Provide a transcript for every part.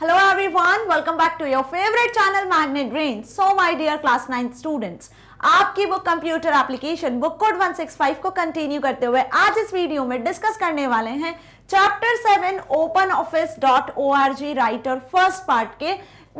Hello everyone, welcome back to your favorite channel Magnet Brains. So my dear class 9th students, आपकी book computer application book code 165 को continue करते हुए आज इस video में discuss करने वाले हैं chapter 7 openoffice.org writer first part के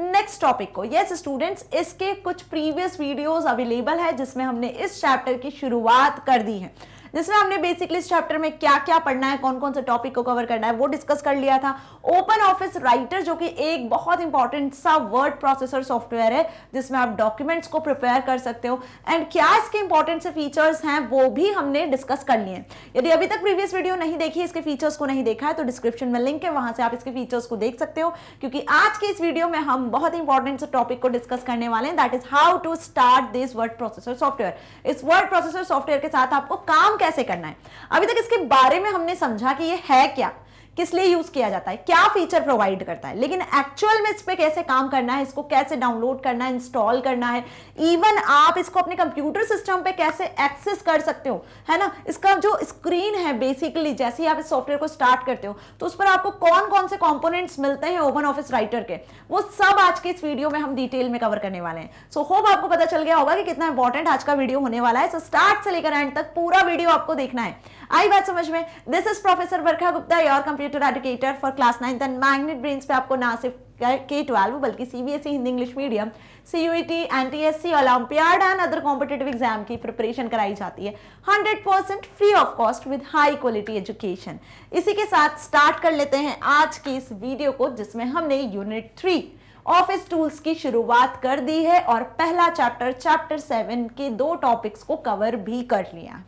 नेक्स्ट टॉपिक को। यस स्टूडेंट्स, इसके कुछ प्रीवियस वीडियोस अवेलेबल है जिसमें हमने इस चैप्टर की शुरुआत कर दी है, जिसमें हमने बेसिकली इस चैप्टर में क्या क्या पढ़ना है, कौन कौन से टॉपिक को कवर करना है वो डिस्कस कर लिया था। ओपन ऑफिस राइटर जो कि एक बहुत इंपॉर्टेंट सा वर्ड प्रोसेसर सॉफ्टवेयर है जिसमें आप डॉक्यूमेंट्स को प्रिपेयर कर सकते हो एंड क्या इसके इंपॉर्टेंट से फीचर्स हैं वो भी हमने डिस्कस कर लिए हैं। यदि अभी तक प्रीवियस वीडियो नहीं देखी, इसके फीचर्स को नहीं देखा है तो डिस्क्रिप्शन में लिंक है, वहां से आप इसके फीचर्स को देख सकते हो, क्योंकि आज की इस वीडियो में हम बहुत इंपॉर्टेंट से टॉपिक को डिस्कस करने वाले हैं, that is how to start this word processor software. इस वर्ड प्रोसेसर सॉफ्टवेयर के साथ आपको काम कैसे करना है। अभी तक इसके बारे में हमने समझा कि ये है क्या, किस लिए यूज किया जाता है, क्या फीचर प्रोवाइड करता है, लेकिन एक्चुअल में इस पे कैसे काम करना है, इसको कैसे डाउनलोड करना है, इंस्टॉल करना है, इवन आप इसको अपने कंप्यूटर सिस्टम पे कैसे एक्सेस कर सकते हो, है ना। इसका जो स्क्रीन है बेसिकली जैसे ही आप इस सॉफ्टवेयर को स्टार्ट करते हो तो उस पर आपको कौन कौन से कंपोनेंट्स मिलते हैं ओपन ऑफिस राइटर के, वो सब आज के इस वीडियो में हम डिटेल में कवर करने वाले हैं। सो होप आपको पता चल गया होगा कि कितना इंपॉर्टेंट आज का वीडियो होने वाला है। सो स्टार्ट से लेकर एंड तक पूरा वीडियो आपको देखना है। आई बात समझ में? This is professor Barkha Gupta, your computer educator for class 9th and magnet brains पे आपको ना सिर्फ K-12 बल्कि CBSE Hindi English medium, CUET, NTSC, olympiad and other competitive exam की प्रिपरेशन कराई जाती है 100% free of cost with high quality education. इसी के साथ स्टार्ट कर लेते हैं आज की इस वीडियो को, जिसमें हमने यूनिट 3 ऑफिस टूल्स की शुरुआत कर दी है और पहला चैप्टर 7 के 2 टॉपिक्स को कवर भी कर लिया।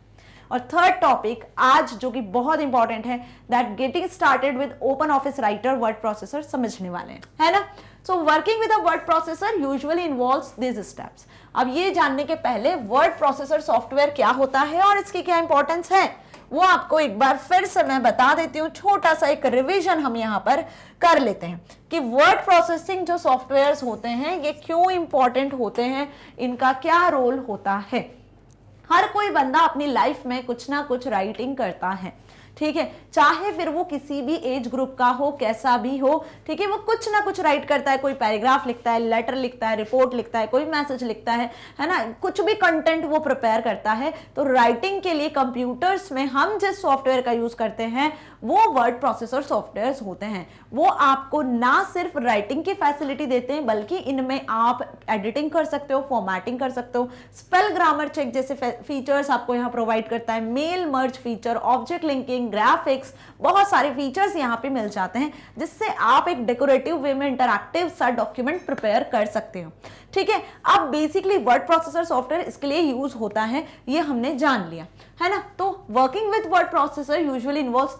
और थर्ड टॉपिक आज जो कि बहुत इंपॉर्टेंट है, that getting started with open office writer word processor समझने वाले हैं, है ना। So working with a word processor usually involves this steps. अब ये जानने के पहले वर्ड प्रोसेसर सॉफ्टवेयर क्या होता है और इसकी क्या इंपॉर्टेंस है वो आपको एक बार फिर से मैं बता देती हूँ। छोटा सा एक रिवीजन हम यहाँ पर कर लेते हैं कि वर्ड प्रोसेसिंग जो सॉफ्टवेयर्स होते हैं ये क्यों इंपॉर्टेंट होते हैं, इनका क्या रोल होता है। हर कोई बंदा अपनी लाइफ में कुछ ना कुछ राइटिंग करता है, ठीक है, चाहे फिर वो किसी भी एज ग्रुप का हो, कैसा भी हो, ठीक है, वो कुछ ना कुछ राइट करता है। कोई पैराग्राफ लिखता है, लेटर लिखता है, रिपोर्ट लिखता है, कोई मैसेज लिखता है ना, कुछ भी कंटेंट वो प्रिपेयर करता है। तो राइटिंग के लिए कंप्यूटर्स में हम जिस सॉफ्टवेयर का यूज करते हैं वो वर्ड प्रोसेसर सॉफ्टवेयर्स होते हैं। वो आपको ना सिर्फ राइटिंग की फैसिलिटी देते हैं बल्कि इनमें आप एडिटिंग कर सकते हो, फॉर्मेटिंग कर सकते हो, स्पेल ग्रामर चेक जैसे फीचर्स आपको यहाँ प्रोवाइड करता है, mail merge feature, object linking, graphics, बहुत सारे फीचर्स यहाँ पे मिल जाते हैं जिससे आप एक डेकोरेटिव वे में इंटरैक्टिव सा डॉक्यूमेंट प्रिपेयर कर सकते हो, ठीक है। अब बेसिकली वर्ड प्रोसेसर सॉफ्टवेयर इसके लिए यूज होता है, ये हमने जान लिया, है ना। तो working with word processor usually involves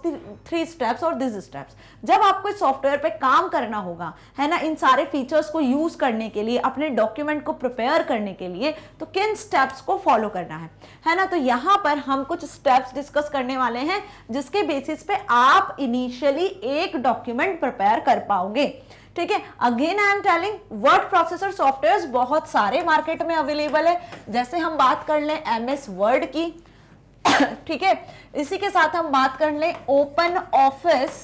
3 steps और दिस स्टेप्स। जब आपको इस सॉफ्टवेयर पे काम करना होगा, है ना, इन सारे फीचर्स को यूज करने के लिए, अपने डॉक्यूमेंट को प्रिपेयर करने के लिए, तो किन स्टेप्स को फॉलो करना है ना। तो यहाँ पर हम कुछ स्टेप्स डिस्कस करने वाले हैं जिसके बेसिस पे आप इनिशियली एक डॉक्यूमेंट प्रिपेयर कर पाओगे, ठीक है। Again I am telling, word processor softwares बहुत सारे मार्केट में अवेलेबल है। जैसे हम बात कर लें MS वर्ड की, ठीक है, इसी के साथ हम बात कर लें ओपन ऑफिस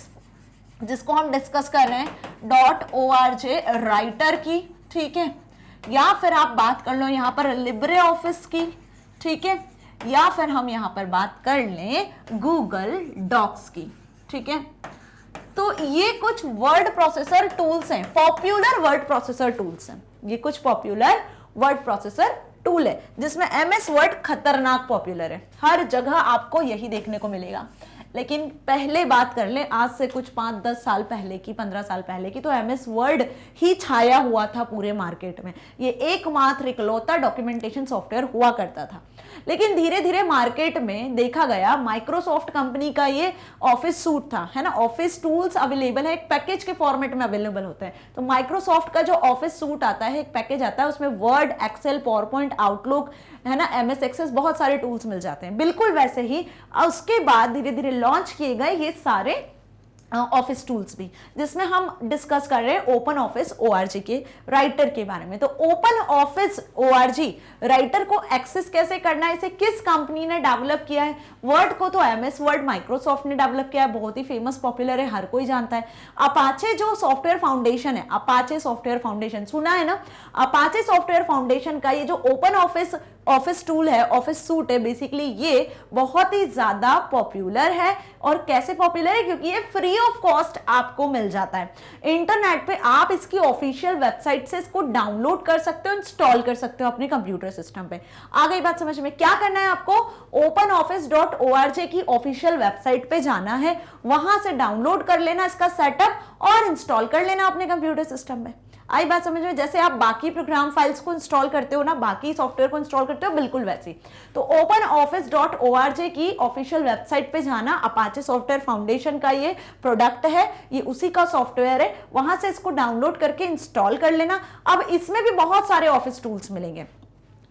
जिसको हम डिस्कस कर रहे हैं .org राइटर की, ठीक है, या फिर आप बात कर लो यहाँ पर लिब्रे ऑफिस की, ठीक है, या फिर हम यहाँ पर बात कर लें गूगल डॉक्स की, ठीक है। तो ये कुछ वर्ड प्रोसेसर टूल्स हैं, पॉपुलर वर्ड प्रोसेसर टूल्स हैं। ये कुछ पॉपुलर वर्ड प्रोसेसर टूल है जिसमें MS वर्ड खतरनाक पॉपुलर है, हर जगह आपको यही देखने को मिलेगा। लेकिन पहले बात कर लें आज से कुछ 5-10 साल पहले की, 15 साल पहले की, तो MS वर्ड ही छाया हुआ था पूरे मार्केट में। ये एकमात्र इकलौता डॉक्यूमेंटेशन सॉफ्टवेयर हुआ करता था। लेकिन धीरे धीरे मार्केट में देखा गया, माइक्रोसॉफ्ट कंपनी का ये ऑफिस सूट था, है ना, ऑफिस टूल्स अवेलेबल है, एक पैकेज के फॉर्मेट में अवेलेबल होता है। तो माइक्रोसॉफ्ट का जो ऑफिस सूट आता है, एक पैकेज आता है, उसमें वर्ड, एक्सेल, पावरपॉइंट, आउटलुक, है ना, MS एक्सेस, बहुत सारे टूल्स मिल जाते हैं। बिल्कुल वैसे ही उसके बाद धीरे धीरे लॉन्च किए गए ये सारे ऑफिस टूल्स भी, जिसमें हम डिस्कस कर रहे हैं ओपन ऑफिस ORG के राइटर के बारे में। तो ओपन ऑफिस ORG राइटर को एक्सेस कैसे करना है, इसे किस कंपनी ने डेवलप किया है। वर्ड को तो MS वर्ड माइक्रोसॉफ्ट ने डेवलप किया है, बहुत ही फेमस पॉपुलर है, हर कोई जानता है। अपाचे जो सॉफ्टवेयर फाउंडेशन है, अपाचे सॉफ्टवेयर फाउंडेशन सुना है ना, अपाचे सॉफ्टवेयर फाउंडेशन का ये जो ओपन ऑफिस टूल है, ऑफिस सूट है बेसिकली, ये बहुत ही ज्यादा पॉपुलर है। और कैसे पॉपुलर है, क्योंकि ये फ्री ऑफ कॉस्ट आपको मिल जाता है इंटरनेट पे। आप इसकी ऑफिशियल वेबसाइट से इसको डाउनलोड कर सकते हो, इंस्टॉल कर सकते हो अपने कंप्यूटर सिस्टम पे। आ गई बात समझ में। क्या करना है आपको, openoffice.org की ऑफिशियल वेबसाइट पे जाना है, वहां से डाउनलोड कर लेना इसका सेटअप और इंस्टॉल कर लेना अपने कंप्यूटर सिस्टम में। आई बात समझ में। जैसे आप बाकी प्रोग्राम फाइल्स को इंस्टॉल करते हो ना, बाकी सॉफ्टवेयर को इंस्टॉल करते हो, बिल्कुल वैसी। तो openoffice.org की ऑफिशियल वेबसाइट पे जाना, अपाचे सॉफ्टवेयर फाउंडेशन का ये प्रोडक्ट है, ये उसी का सॉफ्टवेयर है, वहां से इसको डाउनलोड करके इंस्टॉल कर लेना। अब इसमें भी बहुत सारे ऑफिस टूल्स मिलेंगे,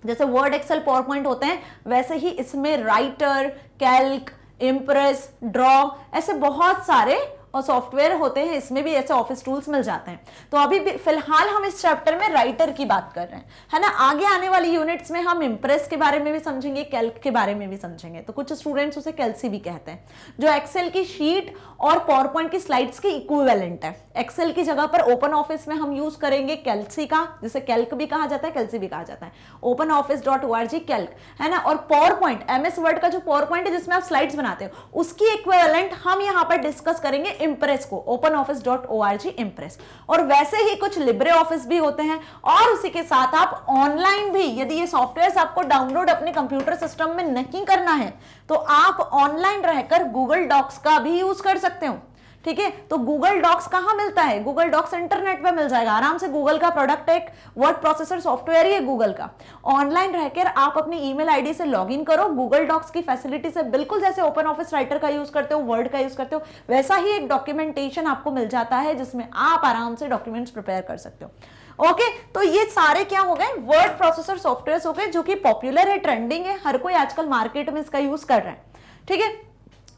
जैसे वर्ड, एक्सेल, पावरपॉइंट होते हैं, वैसे ही इसमें राइटर, कैल्क, इम्प्रेस, ड्रॉ, ऐसे बहुत सारे और सॉफ्टवेयर होते हैं, इसमें भी ऐसे ऑफिस टूल्स मिल जाते हैं। तो अभी फिलहाल हम इस चैप्टर में राइटर की बात कर रहे हैं, है ना। आगे आने वाली यूनिट्स में हम इम्प्रेस के बारे में भी समझेंगे, कैल्क के बारे में भी समझेंगे। तो कुछ स्टूडेंट्स उसे कैल्सी भी कहते हैं, जो एक्सेल की शीट और पावरपॉइंट की स्लाइड्स की इक्विवेलेंट है। एक्सेल की जगह पर ओपन ऑफिस में हम यूज करेंगे कैल्सी का, जिसे कैल्क भी कहा जाता है, कैल्सी भी कहा जाता है। openoffice.org कैल्क, है ना। और पावरपॉइंट, MS वर्ड का जो पावरपॉइंट है जिसमें आप स्लाइड्स बनाते हो, उसकी इक्विवेलेंट हम यहाँ पर डिस्कस करेंगे इम्प्रेस को, openoffice.org इम्प्रेस। और वैसे ही कुछ लिब्रे ऑफिस भी होते हैं। और उसी के साथ आप ऑनलाइन भी, यदि ये सॉफ्टवेयर आपको डाउनलोड अपने कंप्यूटर सिस्टम में नहीं करना है, तो आप ऑनलाइन रहकर गूगल डॉक्स का भी यूज कर सकते हो। ठीक है, तो गूगल डॉक्स कहां मिलता है, गूगल डॉक्स इंटरनेट पे मिल जाएगा आराम से। गूगल का प्रोडक्ट है, एक वर्ड प्रोसेसर सॉफ्टवेयर ही है गूगल का। ऑनलाइन रहकर आप अपनी ईमेल आईडी से लॉगिन करो, गूगल डॉक्स की फैसिलिटी से, बिल्कुल जैसे ओपन ऑफिस राइटर का यूज करते हो, वर्ड का यूज करते हो, वैसा ही एक डॉक्यूमेंटेशन आपको मिल जाता है, जिसमें आप आराम से डॉक्यूमेंट्स प्रिपेयर कर सकते हो। ओके, तो ये सारे क्या हो गए, वर्ड प्रोसेसर सॉफ्टवेयर हो गए, जो कि पॉपुलर है, ट्रेंडिंग है, हर कोई आजकल मार्केट में इसका यूज कर रहा है। ठीक है,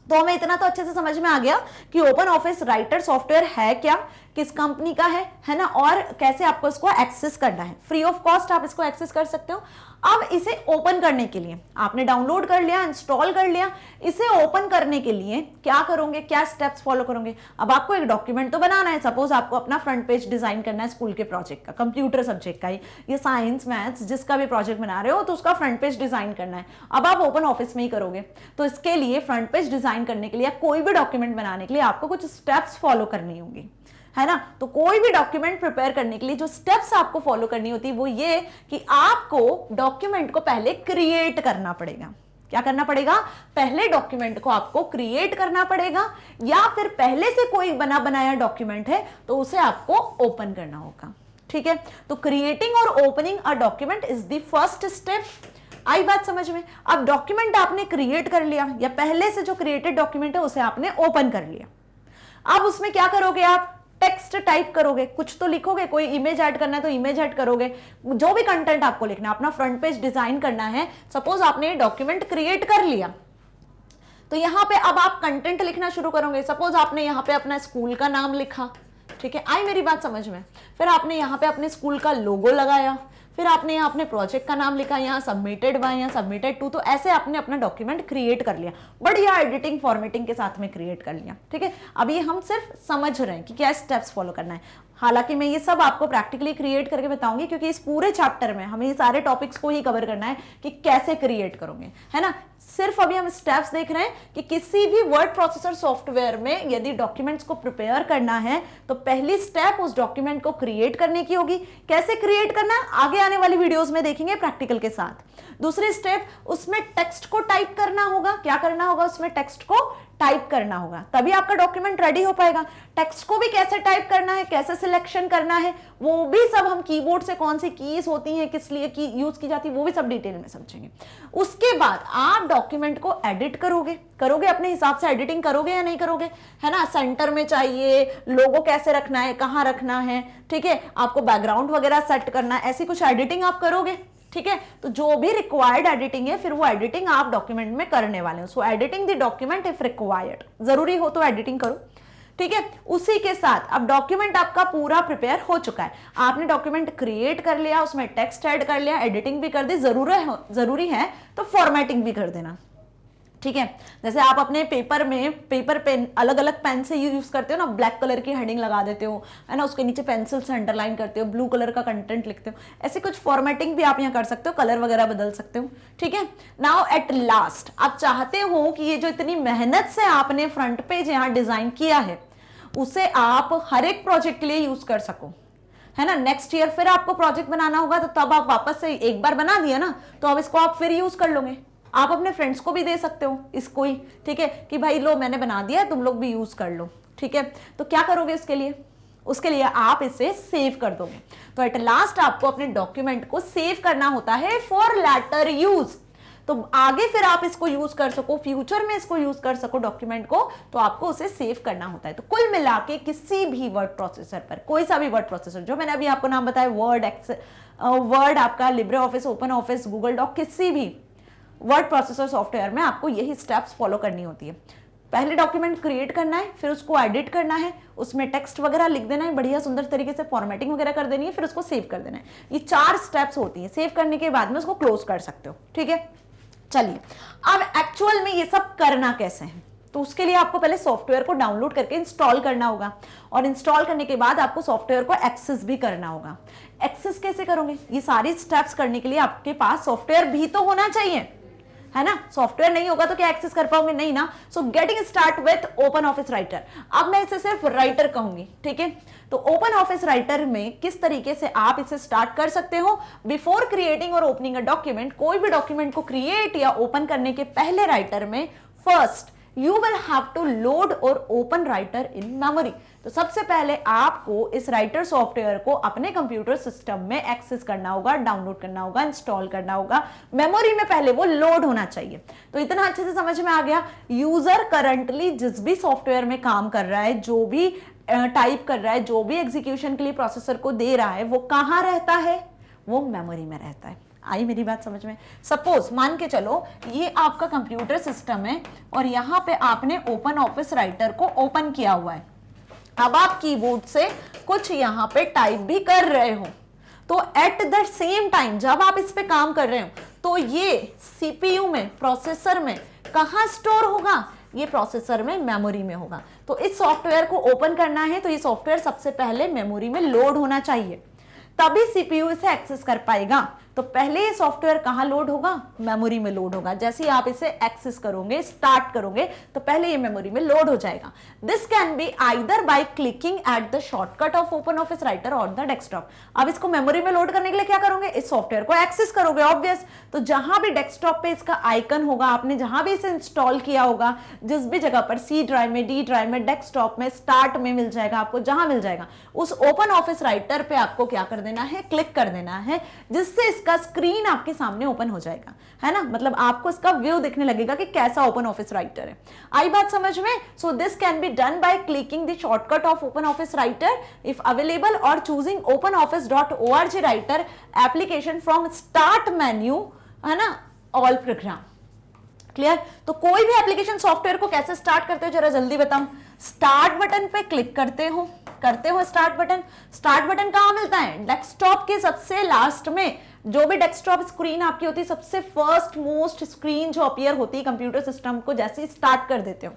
तो हमें इतना तो अच्छे से समझ में आ गया कि ओपन ऑफिस राइटर सॉफ्टवेयर है क्या, किस कंपनी का है ना, और कैसे आपको इसको एक्सेस करना है। फ्री ऑफ कॉस्ट आप इसको एक्सेस कर सकते हो। अब इसे ओपन करने के लिए, आपने डाउनलोड कर लिया, इंस्टॉल कर लिया, इसे ओपन करने के लिए क्या करोगे, क्या स्टेप्स फॉलो करोगे। अब आपको एक डॉक्यूमेंट तो बनाना है। सपोज आपको अपना फ्रंट पेज डिजाइन करना है स्कूल के प्रोजेक्ट का, कंप्यूटर सब्जेक्ट का ही, ये साइंस, मैथ्स, जिसका भी प्रोजेक्ट बना रहे हो, तो उसका फ्रंट पेज डिजाइन करना है। अब आप ओपन ऑफिस में ही करोगे, तो इसके लिए फ्रंट पेज डिजाइन करने के लिए, कोई भी डॉक्यूमेंट बनाने के लिए आपको कुछ स्टेप्स फॉलो करनी होंगी, है ना। तो कोई भी डॉक्यूमेंट प्रिपेयर करने के लिए जो स्टेप्स आपको फॉलो करनी होती है वो ये कि आपको डॉक्यूमेंट को पहले क्रिएट करना पड़ेगा। क्या करना पड़ेगा, पहले डॉक्यूमेंट को आपको क्रिएट करना पड़ेगा, या फिर पहले से कोई बना बनाया डॉक्यूमेंट है तो उसे आपको ओपन करना होगा। ठीक है, तो क्रिएटिंग और opening a document is the first step. आई बात समझ में। अब डॉक्यूमेंट आपने क्रिएट कर लिया, या पहले से जो क्रिएटेड डॉक्यूमेंट है उसे आपने ओपन कर लिया। अब उसमें क्या करोगे, आप टेक्स्ट टाइप करोगे, कुछ तो लिखोगे, कोई इमेज ऐड करना है तो इमेज ऐड करोगे, जो भी कंटेंट आपको लिखना है, अपना फ्रंट पेज डिजाइन करना है। सपोज आपने डॉक्यूमेंट क्रिएट कर लिया, तो यहां पे अब आप कंटेंट लिखना शुरू करोगे। सपोज आपने यहां पे अपना स्कूल का नाम लिखा, ठीक है, आई मेरी बात समझ में। फिर आपने यहां पे अपने स्कूल का लोगो लगाया, फिर आपने यहाँ अपने प्रोजेक्ट का नाम लिखा, यहाँ सबमिटेड बाय, यहाँ सबमिटेड टू, तो ऐसे आपने अपना डॉक्यूमेंट क्रिएट कर लिया, बढ़िया एडिटिंग फॉर्मेटिंग के साथ में क्रिएट कर लिया। ठीक है, अभी हम सिर्फ समझ रहे हैं कि क्या स्टेप्स फॉलो करना है। हालांकि मैं ये सब आपको प्रैक्टिकली क्रिएट करके बताऊंगी, क्योंकि इस पूरे चैप्टर में हमें ये सारे टॉपिक्स को ही कवर करना है कि कैसे क्रिएट करोगे, है ना। सिर्फ अभी हम स्टेप्स देख रहे हैं कि किसी भी वर्ड प्रोसेसर सॉफ्टवेयर में यदि डॉक्यूमेंट्स को प्रिपेयर करना है तो पहली स्टेप उस डॉक्यूमेंट को क्रिएट करने की होगी। कैसे क्रिएट करना है आगे आने वाली वीडियोस में देखेंगे प्रैक्टिकल के साथ। दूसरी स्टेप, उसमें टेक्स्ट को टाइप करना होगा। क्या करना होगा, उसमें टेक्स्ट को टाइप करना होगा, तभी आपका डॉक्यूमेंट रेडी हो पाएगा। टेक्स्ट को भी कैसे टाइप करना है, कैसे सिलेक्शन करना है, वो भी सब हम कीबोर्ड से कौन सी कीज होती हैं, किस लिए की यूज की जाती है, वो भी सब डिटेल में समझेंगे। उसके बाद आप डॉक्यूमेंट को एडिट करोगे अपने हिसाब से। एडिटिंग करोगे या नहीं करोगे, है ना। सेंटर में चाहिए, लोगो कैसे रखना है, कहाँ रखना है, ठीक है, आपको बैकग्राउंड वगैरह सेट करना है, ऐसी कुछ एडिटिंग आप करोगे। ठीक है, तो जो भी रिक्वायर्ड एडिटिंग है, फिर वो एडिटिंग आप डॉक्यूमेंट में करने वाले हो। So editing the document if required, जरूरी हो तो एडिटिंग करो। ठीक है। उसी के साथ अब डॉक्यूमेंट आपका पूरा प्रिपेयर हो चुका है, आपने डॉक्यूमेंट क्रिएट कर लिया, उसमें टेक्स्ट ऐड कर लिया, एडिटिंग भी कर दी, जरूरी है तो फॉर्मेटिंग भी कर देना, ठीक है। जैसे आप अपने पेपर पेन अलग अलग पेन से यूज करते हो ना, ब्लैक कलर की हेडिंग लगा देते हो, है ना, उसके नीचे पेंसिल से अंडरलाइन करते हो, ब्लू कलर का कंटेंट लिखते हो, ऐसे कुछ फॉर्मेटिंग भी आप यहाँ कर सकते हो, कलर वगैरह बदल सकते हो, ठीक है। नाउ एट लास्ट आप चाहते हो कि ये जो इतनी मेहनत से आपने फ्रंट पेज यहाँ डिजाइन किया है उसे आप हर एक प्रोजेक्ट के लिए यूज कर सको, है ना। नेक्स्ट ईयर फिर आपको प्रोजेक्ट बनाना होगा तो तब आप वापस से एक बार बना दिया ना तो अब इसको आप फिर यूज कर लोगे, आप अपने फ्रेंड्स को भी दे सकते हो इसको ही, ठीक है, कि भाई लो मैंने बना दिया तुम लोग भी यूज कर लो, ठीक है। तो क्या करोगे उसके लिए आप इसे सेव कर दोगे। तो एट लास्ट आपको अपने डॉक्यूमेंट को सेव करना होता है फॉर लेटर यूज, तो आगे फिर आप इसको यूज कर सको, फ्यूचर में इसको यूज कर सको डॉक्यूमेंट को, तो आपको उसे सेव करना होता है। तो कुल मिला के किसी भी वर्ड प्रोसेसर पर, कोई सा भी वर्ड प्रोसेसर, जो मैंने अभी आपको नाम बताया, वर्ड आपका, LibreOffice, OpenOffice, Google doc, किसी भी वर्ड प्रोसेसर सॉफ्टवेयर में आपको यही स्टेप्स फॉलो करनी होती है। पहले डॉक्यूमेंट क्रिएट करना है, फिर उसको एडिट करना है, उसमें टेक्स्ट वगैरह लिख देना है, बढ़िया सुंदर तरीके से फॉर्मेटिंग वगैरह कर देनी है, फिर उसको सेव कर देना है। ये 4 स्टेप्स होती हैं। सेव करने के बाद में उसको क्लोज कर सकते हो, ठीक है। चलिए अब एक्चुअल में ये सब करना कैसे है, तो उसके लिए आपको पहले सॉफ्टवेयर को डाउनलोड करके इंस्टॉल करना होगा, और इंस्टॉल करने के बाद आपको सॉफ्टवेयर को एक्सेस भी करना होगा। एक्सेस कैसे करोगे, ये सारी स्टेप्स करने के लिए आपके पास सॉफ्टवेयर भी तो होना चाहिए, है ना। सॉफ्टवेयर नहीं होगा तो क्या एक्सेस कर पाओगे, नहीं ना। So getting start with open office writer. अब मैं इसे सिर्फ राइटर कहूंगी, ठीक है। तो ओपन ऑफिस राइटर में किस तरीके से आप इसे स्टार्ट कर सकते हो, बिफोर क्रिएटिंग और ओपनिंग अ डॉक्यूमेंट, कोई भी डॉक्यूमेंट को क्रिएट या ओपन करने के पहले राइटर में first you will have to load or open writer in memory। तो सबसे पहले आपको इस राइटर सॉफ्टवेयर को अपने कंप्यूटर सिस्टम में एक्सेस करना होगा, डाउनलोड करना होगा, इंस्टॉल करना होगा, मेमोरी में पहले वो लोड होना चाहिए। तो इतना अच्छे से समझ में आ गया। यूजर करंटली जिस भी सॉफ्टवेयर में काम कर रहा है, जो भी टाइप कर रहा है, जो भी एग्जीक्यूशन के लिए प्रोसेसर को दे रहा है, वो कहाँ रहता है, वो मेमोरी में रहता है। आई मेरी बात समझ में। सपोज मान के चलो ये आपका कंप्यूटर सिस्टम है और यहां पे आपने ओपन ऑफिस राइटर को ओपन किया हुआ है। अब आप कीबोर्ड से कुछ यहां पे टाइप भी कर रहे हो, तो एट द सेम टाइम जब आप इस पे काम कर रहे हो तो ये सीपीयू में, प्रोसेसर में कहां स्टोर होगा, ये प्रोसेसर में, मेमोरी में होगा। तो इस सॉफ्टवेयर को ओपन करना है तो ये सॉफ्टवेयर सबसे पहले मेमोरी में लोड होना चाहिए, तभी सीपीयू इसे एक्सेस कर पाएगा। तो पहले ये सॉफ्टवेयर कहां लोड होगा, मेमोरी में लोड होगा। जैसे ही आप इसे एक्सेस करोगे, स्टार्ट करोगे, तो पहले ये मेमोरी में लोड हो जाएगा। This can be either by clicking at the shortcut of open office writer और द डेस्कटॉप। अब इसको मेमोरी में लोड करने के लिए क्या करोगे, इस सॉफ्टवेयर को एक्सेस करोगे, ऑब्वियस। तो जहां भी डेस्कटॉप पे इसका आइकन होगा, आपने जहां भी इसे इंस्टॉल किया होगा, जिस भी जगह पर, सी ड्राइव में, डी ड्राइव में, डेस्कटॉप में, स्टार्ट में मिल जाएगा आपको, जहां मिल जाएगा, उस ओपन ऑफिस राइटर पे आपको क्या कर देना है, क्लिक कर देना है, जिससे इसका स्क्रीन आपके सामने ओपन हो जाएगा, है ना। मतलब आपको इसका व्यू दिखने लगेगा कि कैसा ओपन ऑफिस राइटर है। आई बात समझ में। So this can be done by clicking the shortcut of open office writer if available और choosing openoffice.org writer application from start menu, है ना, ऑल प्रोग्राम। क्लियर। तो कोई भी एप्लीकेशन सॉफ्टवेयर को कैसे स्टार्ट करते हो जरा जल्दी बताओ। स्टार्ट बटन पे क्लिक करते हो स्टार्ट बटन। स्टार्ट बटन कहां मिलता है, डेस्कटॉप के सबसे लास्ट में। जो भी डेस्कटॉप स्क्रीन आपकी होती है, सबसे फर्स्ट मोस्ट स्क्रीन जो अपीयर होती है कंप्यूटर सिस्टम को जैसे ही स्टार्ट कर देते हो,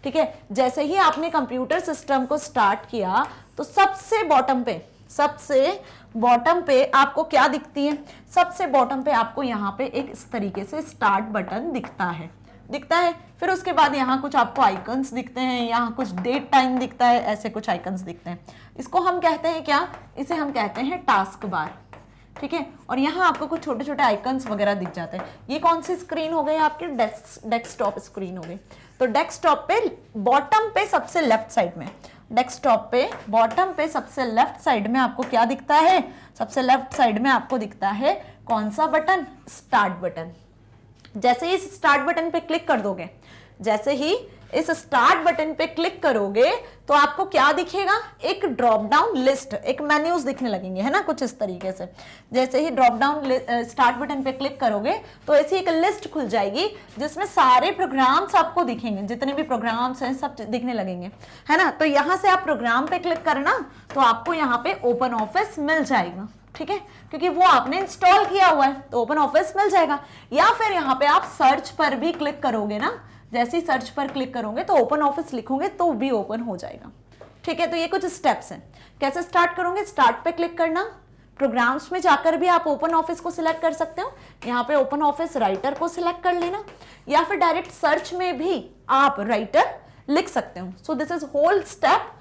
ठीक है। जैसे ही आपने कंप्यूटर सिस्टम को स्टार्ट किया तो सबसे बॉटम पे आपको क्या दिखती है, सबसे बॉटम पे आपको यहाँ पे एक इस तरीके से स्टार्ट बटन दिखता है। फिर उसके बाद यहाँ कुछ आपको आइकन्स दिखते हैं, यहाँ कुछ डेट टाइम दिखता है, ऐसे कुछ आइकन्स दिखते हैं। इसको हम कहते हैं क्या, इसे हम कहते हैं टास्क बार, ठीक है। और यहाँ आपको कुछ छोटे छोटे आइकन्स वगैरह दिख जाते हैं। ये कौन सी स्क्रीन हो गई आपकी, डेस्कटॉप स्क्रीन हो गई। तो डेस्कटॉप पे बॉटम पे सबसे लेफ्ट साइड में, डेस्कटॉप पे बॉटम पे सबसे लेफ्ट साइड में आपको क्या दिखता है, सबसे लेफ्ट साइड में आपको दिखता है कौन सा बटन, स्टार्ट बटन। जैसे ही स्टार्ट बटन पे क्लिक कर दोगे, जैसे ही इस स्टार्ट बटन पे क्लिक करोगे तो आपको क्या दिखेगा, एक ड्रॉप डाउन लिस्ट, एक मेन्यूज दिखने लगेंगे, है ना, कुछ इस तरीके से। जैसे ही ड्रॉप डाउन स्टार्ट बटन पे क्लिक करोगे तो ऐसी एक लिस्ट खुल जाएगी जिसमें सारे प्रोग्राम्स आपको दिखेंगे, जितने भी प्रोग्राम्स हैं सब दिखने लगेंगे, है ना। तो यहाँ से आप प्रोग्राम पे क्लिक करना तो आपको यहाँ पे ओपन ऑफिस मिल जाएगा, ठीक है, क्योंकि वो आपने इंस्टॉल किया हुआ है तो ओपन ऑफिस मिल जाएगा। या फिर यहाँ पे आप सर्च पर भी क्लिक करोगे ना, जैसे ही सर्च पर क्लिक करोगे तो ओपन ऑफिस लिखोगे तो भी ओपन हो जाएगा, ठीक है। तो ये कुछ स्टेप्स हैं। कैसे स्टार्ट करोगे, स्टार्ट पे क्लिक करना, प्रोग्राम्स में जाकर भी आप ओपन ऑफिस को सिलेक्ट कर सकते हो, यहाँ पे ओपन ऑफिस राइटर को सिलेक्ट कर लेना, या फिर डायरेक्ट सर्च में भी आप राइटर लिख सकते हो। So this is whole step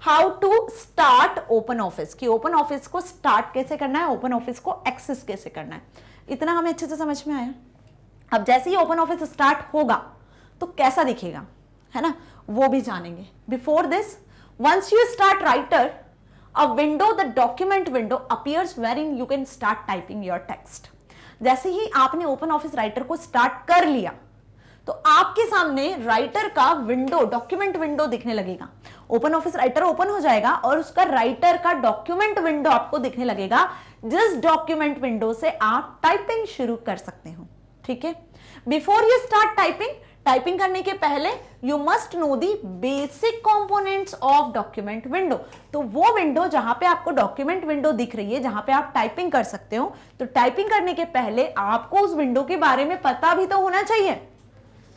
how to start OpenOffice, कि ओपन ऑफिस को स्टार्ट कैसे करना है, ओपन ऑफिस को एक्सेस कैसे करना है, इतना हमें अच्छे से समझ में आया। अब जैसे ही ओपन ऑफिस स्टार्ट होगा तो कैसा दिखेगा, है ना, वो भी जानेंगे। Before this, once you start Writer, a window, the document window appears wherein you can start typing your text. जैसे ही आपने ओपन ऑफिस राइटर को स्टार्ट कर लिया तो आपके सामने राइटर का विंडो, डॉक्यूमेंट विंडो दिखने लगेगा। ओपन ऑफिस राइटर ओपन हो जाएगा और उसका राइटर का डॉक्यूमेंट विंडो आपको दिखने लगेगा, जिस डॉक्यूमेंट विंडो से आप टाइपिंग शुरू कर सकते हो, ठीक है। बिफोर यू स्टार्ट टाइपिंग करने के पहले you must know the basic components of document window. तो वो विंडो जहां पे आपको डॉक्यूमेंट विंडो दिख रही है, जहां पे आप टाइपिंग कर सकते हो, तो टाइपिंग करने के पहले आपको उस विंडो के बारे में पता भी तो होना चाहिए,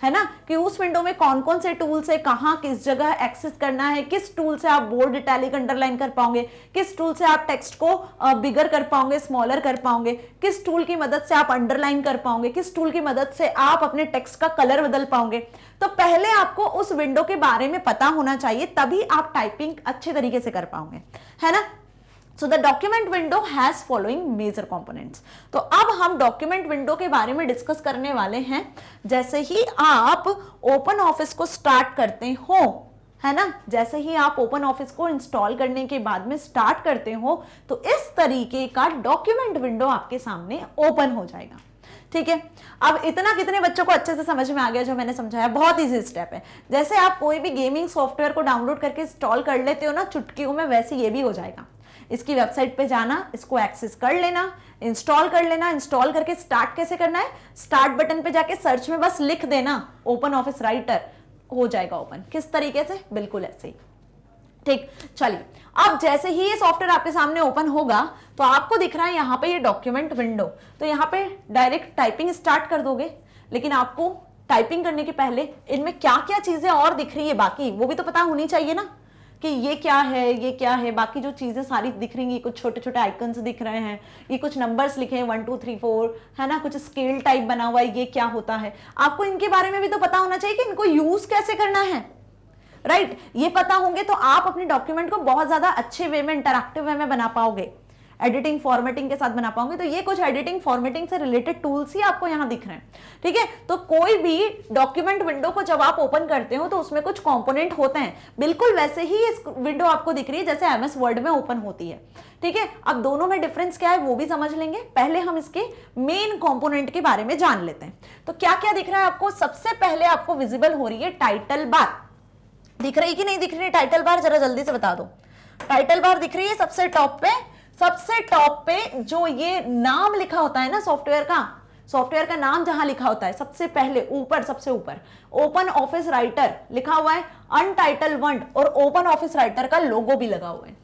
है ना, कि उस विंडो में कौन कौन से टूल्स है, कहां किस जगह एक्सेस करना है, किस टूल से आप बोल्ड, इटैलिक, अंडरलाइन कर पाओगे, किस टूल से आप टेक्स्ट को बिगर कर पाओगे, स्मॉलर कर पाओगे, किस टूल की मदद से आप अंडरलाइन कर पाओगे, किस टूल की मदद से आप अपने टेक्स्ट का कलर बदल पाओगे। तो पहले आपको उस विंडो के बारे में पता होना चाहिए, तभी आप टाइपिंग अच्छे तरीके से कर पाओगे, है ना। So the document window has following major components। तो अब हम डॉक्यूमेंट विंडो के बारे में डिस्कस करने वाले हैं। जैसे ही आप ओपन ऑफिस को स्टार्ट करते हो, है ना, जैसे ही आप ओपन ऑफिस को इंस्टॉल करने के बाद में स्टार्ट करते हो तो इस तरीके का डॉक्यूमेंट विंडो आपके सामने ओपन हो जाएगा, ठीक है। अब इतना कितने बच्चों को अच्छे से समझ में आ गया जो मैंने समझाया, बहुत इजी स्टेप है। जैसे आप कोई भी गेमिंग सॉफ्टवेयर को डाउनलोड करके इंस्टॉल कर लेते हो ना चुटकियों में, वैसे ये भी हो जाएगा। इसकी वेबसाइट पे जाना, इसको एक्सेस कर लेना, इंस्टॉल कर लेना। इंस्टॉल करके स्टार्ट कैसे करना है, स्टार्ट बटन पे जाके सर्च में बस लिख देना ओपन ऑफिस राइटर, हो जाएगा ओपन। किस तरीके से, बिल्कुल ऐसे ही, ठीक। चलिए, अब जैसे ही ये सॉफ्टवेयर आपके सामने ओपन होगा तो आपको दिख रहा है यहाँ पे ये डॉक्यूमेंट विंडो, तो यहाँ पे डायरेक्ट टाइपिंग स्टार्ट कर दोगे। लेकिन आपको टाइपिंग करने के पहले इनमें क्या क्या चीजें और दिख रही है बाकी, वो भी तो पता होनी चाहिए ना, कि ये क्या है, ये क्या है, बाकी जो चीजें सारी दिख रही हैं, कुछ छोटे छोटे आइकन्स दिख रहे हैं, ये कुछ नंबर्स लिखे हैं 1 2 3 4, है ना, कुछ स्केल टाइप बना हुआ है, ये क्या होता है, आपको इनके बारे में भी तो पता होना चाहिए कि इनको यूज कैसे करना है, राइट। ये पता होंगे तो आप अपने डॉक्यूमेंट को बहुत ज्यादा अच्छे वे में, इंटरैक्टिव वे में बना पाओगे, एडिटिंग फॉर्मेटिंग के साथ बना पाओगे। तो ये कुछ एडिटिंग फॉर्मेटिंग से रिलेटेड टूल्स ही आपको यहाँ दिख रहे हैं, ठीक है। तो कोई भी डॉक्यूमेंट विंडो को जब आप ओपन करते हो तो उसमें कुछ कंपोनेंट होते हैं, बिल्कुल वैसे ही इस विंडो आपको दिख रही है जैसे एमएस वर्ड में ओपन होती है, ठीक है। अब दोनों में डिफरेंस क्या है वो भी समझ लेंगे, पहले हम इसके मेन कंपोनेंट के बारे में जान लेते हैं। तो क्या क्या दिख रहा है आपको, सबसे पहले आपको विजिबल हो रही है टाइटल बार, दिख रही कि नहीं दिख रही है टाइटल बार, जरा जल्दी से बता दो। टाइटल बार दिख रही है सबसे टॉप पे, सबसे टॉप पे जो ये नाम लिखा होता है ना सॉफ्टवेयर का नाम जहां लिखा होता है सबसे पहले ऊपर, सबसे ऊपर ओपन ऑफिस राइटर लिखा हुआ है, अनटाइटल वर्ड और ओपन ऑफिस राइटर का लोगो भी लगा हुआ है,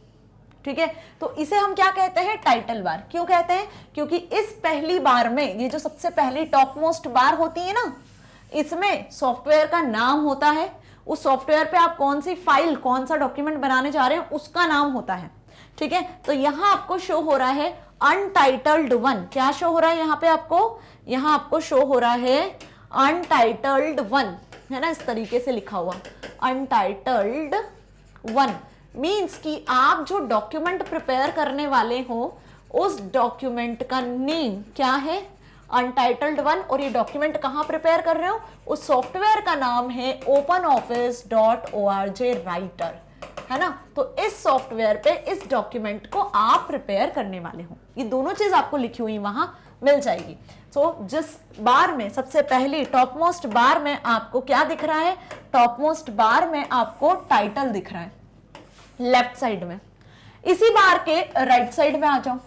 ठीक है। तो इसे हम क्या कहते हैं, टाइटल बार। क्यों कहते हैं, क्योंकि इस पहली बार में, ये जो सबसे पहली टॉप मोस्ट बार होती है ना, इसमें सॉफ्टवेयर का नाम होता है, उस सॉफ्टवेयर पे आप कौन सी फाइल, कौन सा डॉक्यूमेंट बनाने जा रहे हैं उसका नाम होता है, ठीक है। तो यहां आपको शो हो रहा है अनटाइटल्ड वन, क्या शो हो रहा है यहाँ पे आपको, यहां आपको शो हो रहा है अनटाइटल्ड वन, है ना, इस तरीके से लिखा हुआ अनटाइटल्ड वन। मीन्स कि आप जो डॉक्यूमेंट प्रिपेयर करने वाले हो उस डॉक्यूमेंट का नेम क्या है, अनटाइटल्ड वन। और ये डॉक्यूमेंट कहां प्रिपेयर कर रहे हो, उस सॉफ्टवेयर का नाम है OpenOffice.org राइटर, है ना। तो इस सॉफ्टवेयर पे इस डॉक्यूमेंट को आप प्रिपेयर करने वाले हो, ये दोनों चीज आपको लिखी हुई वहां मिल जाएगी। तो जिस बार में सबसे पहले टॉप मोस्ट बार में आपको क्या दिख रहा है, टॉप मोस्ट बार में आपको टाइटल दिख रहा है लेफ्ट साइड में। इसी बार के राइट साइड में आ जाओ,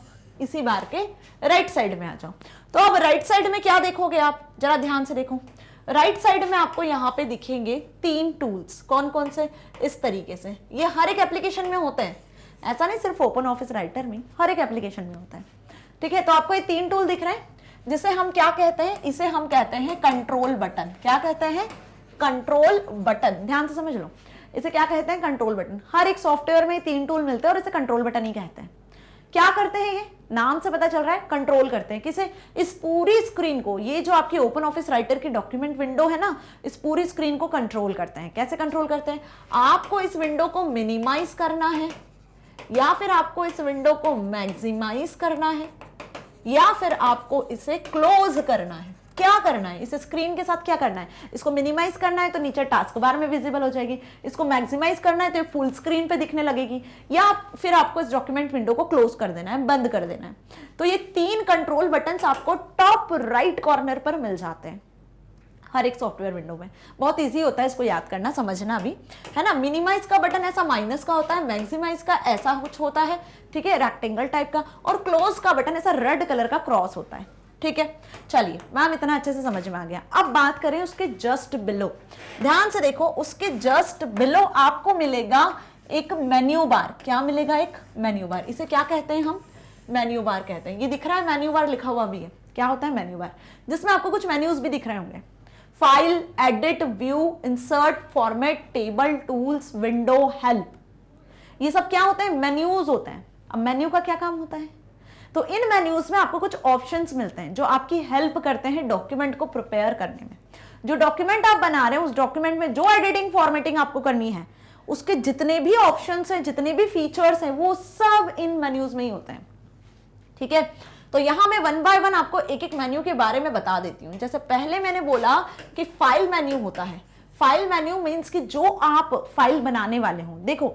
इसी बार के राइट साइड में आ जाओ। तो अब राइट साइड में क्या देखोगे आप, जरा ध्यान से देखो। राइट साइड में आपको यहाँ पे दिखेंगे 3 टूल्स, कौन कौन से, इस तरीके से। ये हर एक एप्लीकेशन में होते हैं, ऐसा नहीं सिर्फ ओपन ऑफिस राइटर में, हर एक एप्लीकेशन में होता है। ठीक है, तो आपको ये 3 टूल दिख रहे हैं, जिसे हम क्या कहते हैं, इसे हम कहते हैं कंट्रोल बटन। क्या कहते हैं, कंट्रोल बटन। ध्यान से समझ लो, इसे क्या कहते हैं, कंट्रोल बटन। हर एक सॉफ्टवेयर में 3 टूल मिलते हैं और इसे कंट्रोल बटन ही कहते हैं। क्या करते हैं, ये नाम से पता चल रहा है, कंट्रोल करते हैं किसे, इस पूरी स्क्रीन को। ये जो आपकी ओपन ऑफिस राइटर की डॉक्यूमेंट विंडो है ना, इस पूरी स्क्रीन को कंट्रोल करते हैं। कैसे कंट्रोल करते हैं, आपको इस विंडो को मिनिमाइज करना है, या फिर आपको इस विंडो को मैक्सिमाइज करना है, या फिर आपको इसे क्लोज करना है। क्या करना है, इस स्क्रीन के साथ क्या करना है, इसको मिनिमाइज करना है तो नीचे टास्क बार में विजिबल हो जाएगी, इसको मैक्सिमाइज करना है तो फुल स्क्रीन पे दिखने लगेगी, या फिर आपको इस डॉक्यूमेंट विंडो को क्लोज कर देना है, बंद कर देना है। तो ये 3 कंट्रोल बटन्स आपको टॉप राइट कॉर्नर पर मिल जाते हैं हर एक सॉफ्टवेयर विंडो में। बहुत इजी होता है इसको याद करना, समझना भी, है ना। मिनिमाइज का बटन ऐसा माइनस का होता है, मैक्सिमाइज का ऐसा कुछ होता है, ठीक है, रेक्टेंगल टाइप का, और क्लोज का बटन ऐसा रेड कलर का क्रॉस होता है। ठीक है, चलिए मैम इतना अच्छे से समझ में आ गया। अब बात करें उसके जस्ट बिलो, ध्यान से देखो, उसके जस्ट बिलो आपको मिलेगा एक मेन्यू बार। क्या मिलेगा, एक मेन्यू बार। इसे क्या कहते हैं हम, मेन्यू बार कहते हैं। ये दिख रहा है मेन्यू बार लिखा हुआ भी है, क्या होता है मेन्यू बार, जिसमें आपको कुछ मेन्यूज भी दिख रहे होंगे, file, edit, view, insert, format, table, tools, window, help. ये सब क्या होते हैं, मेन्यूज होते हैं। अब मेन्यू का क्या काम होता है, तो इन मेन्यूज में आपको कुछ ऑप्शंस मिलते हैं जो आपकी हेल्प करते हैं डॉक्यूमेंट को प्रिपेयर करने में। जो डॉक्यूमेंट आप बना रहे हैं उस डॉक्यूमेंट में जो एडिटिंग फॉर्मेटिंग आपको करनी है, उसके जितने भी ऑप्शंस हैं, जितने भी फीचर्स हैं, वो सब इन मेन्यूज में ही होते हैं। ठीक है, तो यहां मैं 1 बाय 1 आपको एक एक मेन्यू के बारे में बता देती हूं। जैसे पहले मैंने बोला कि फाइल मेन्यू होता है। फाइल मेन्यू मीन्स कि जो आप फाइल बनाने वाले हो, देखो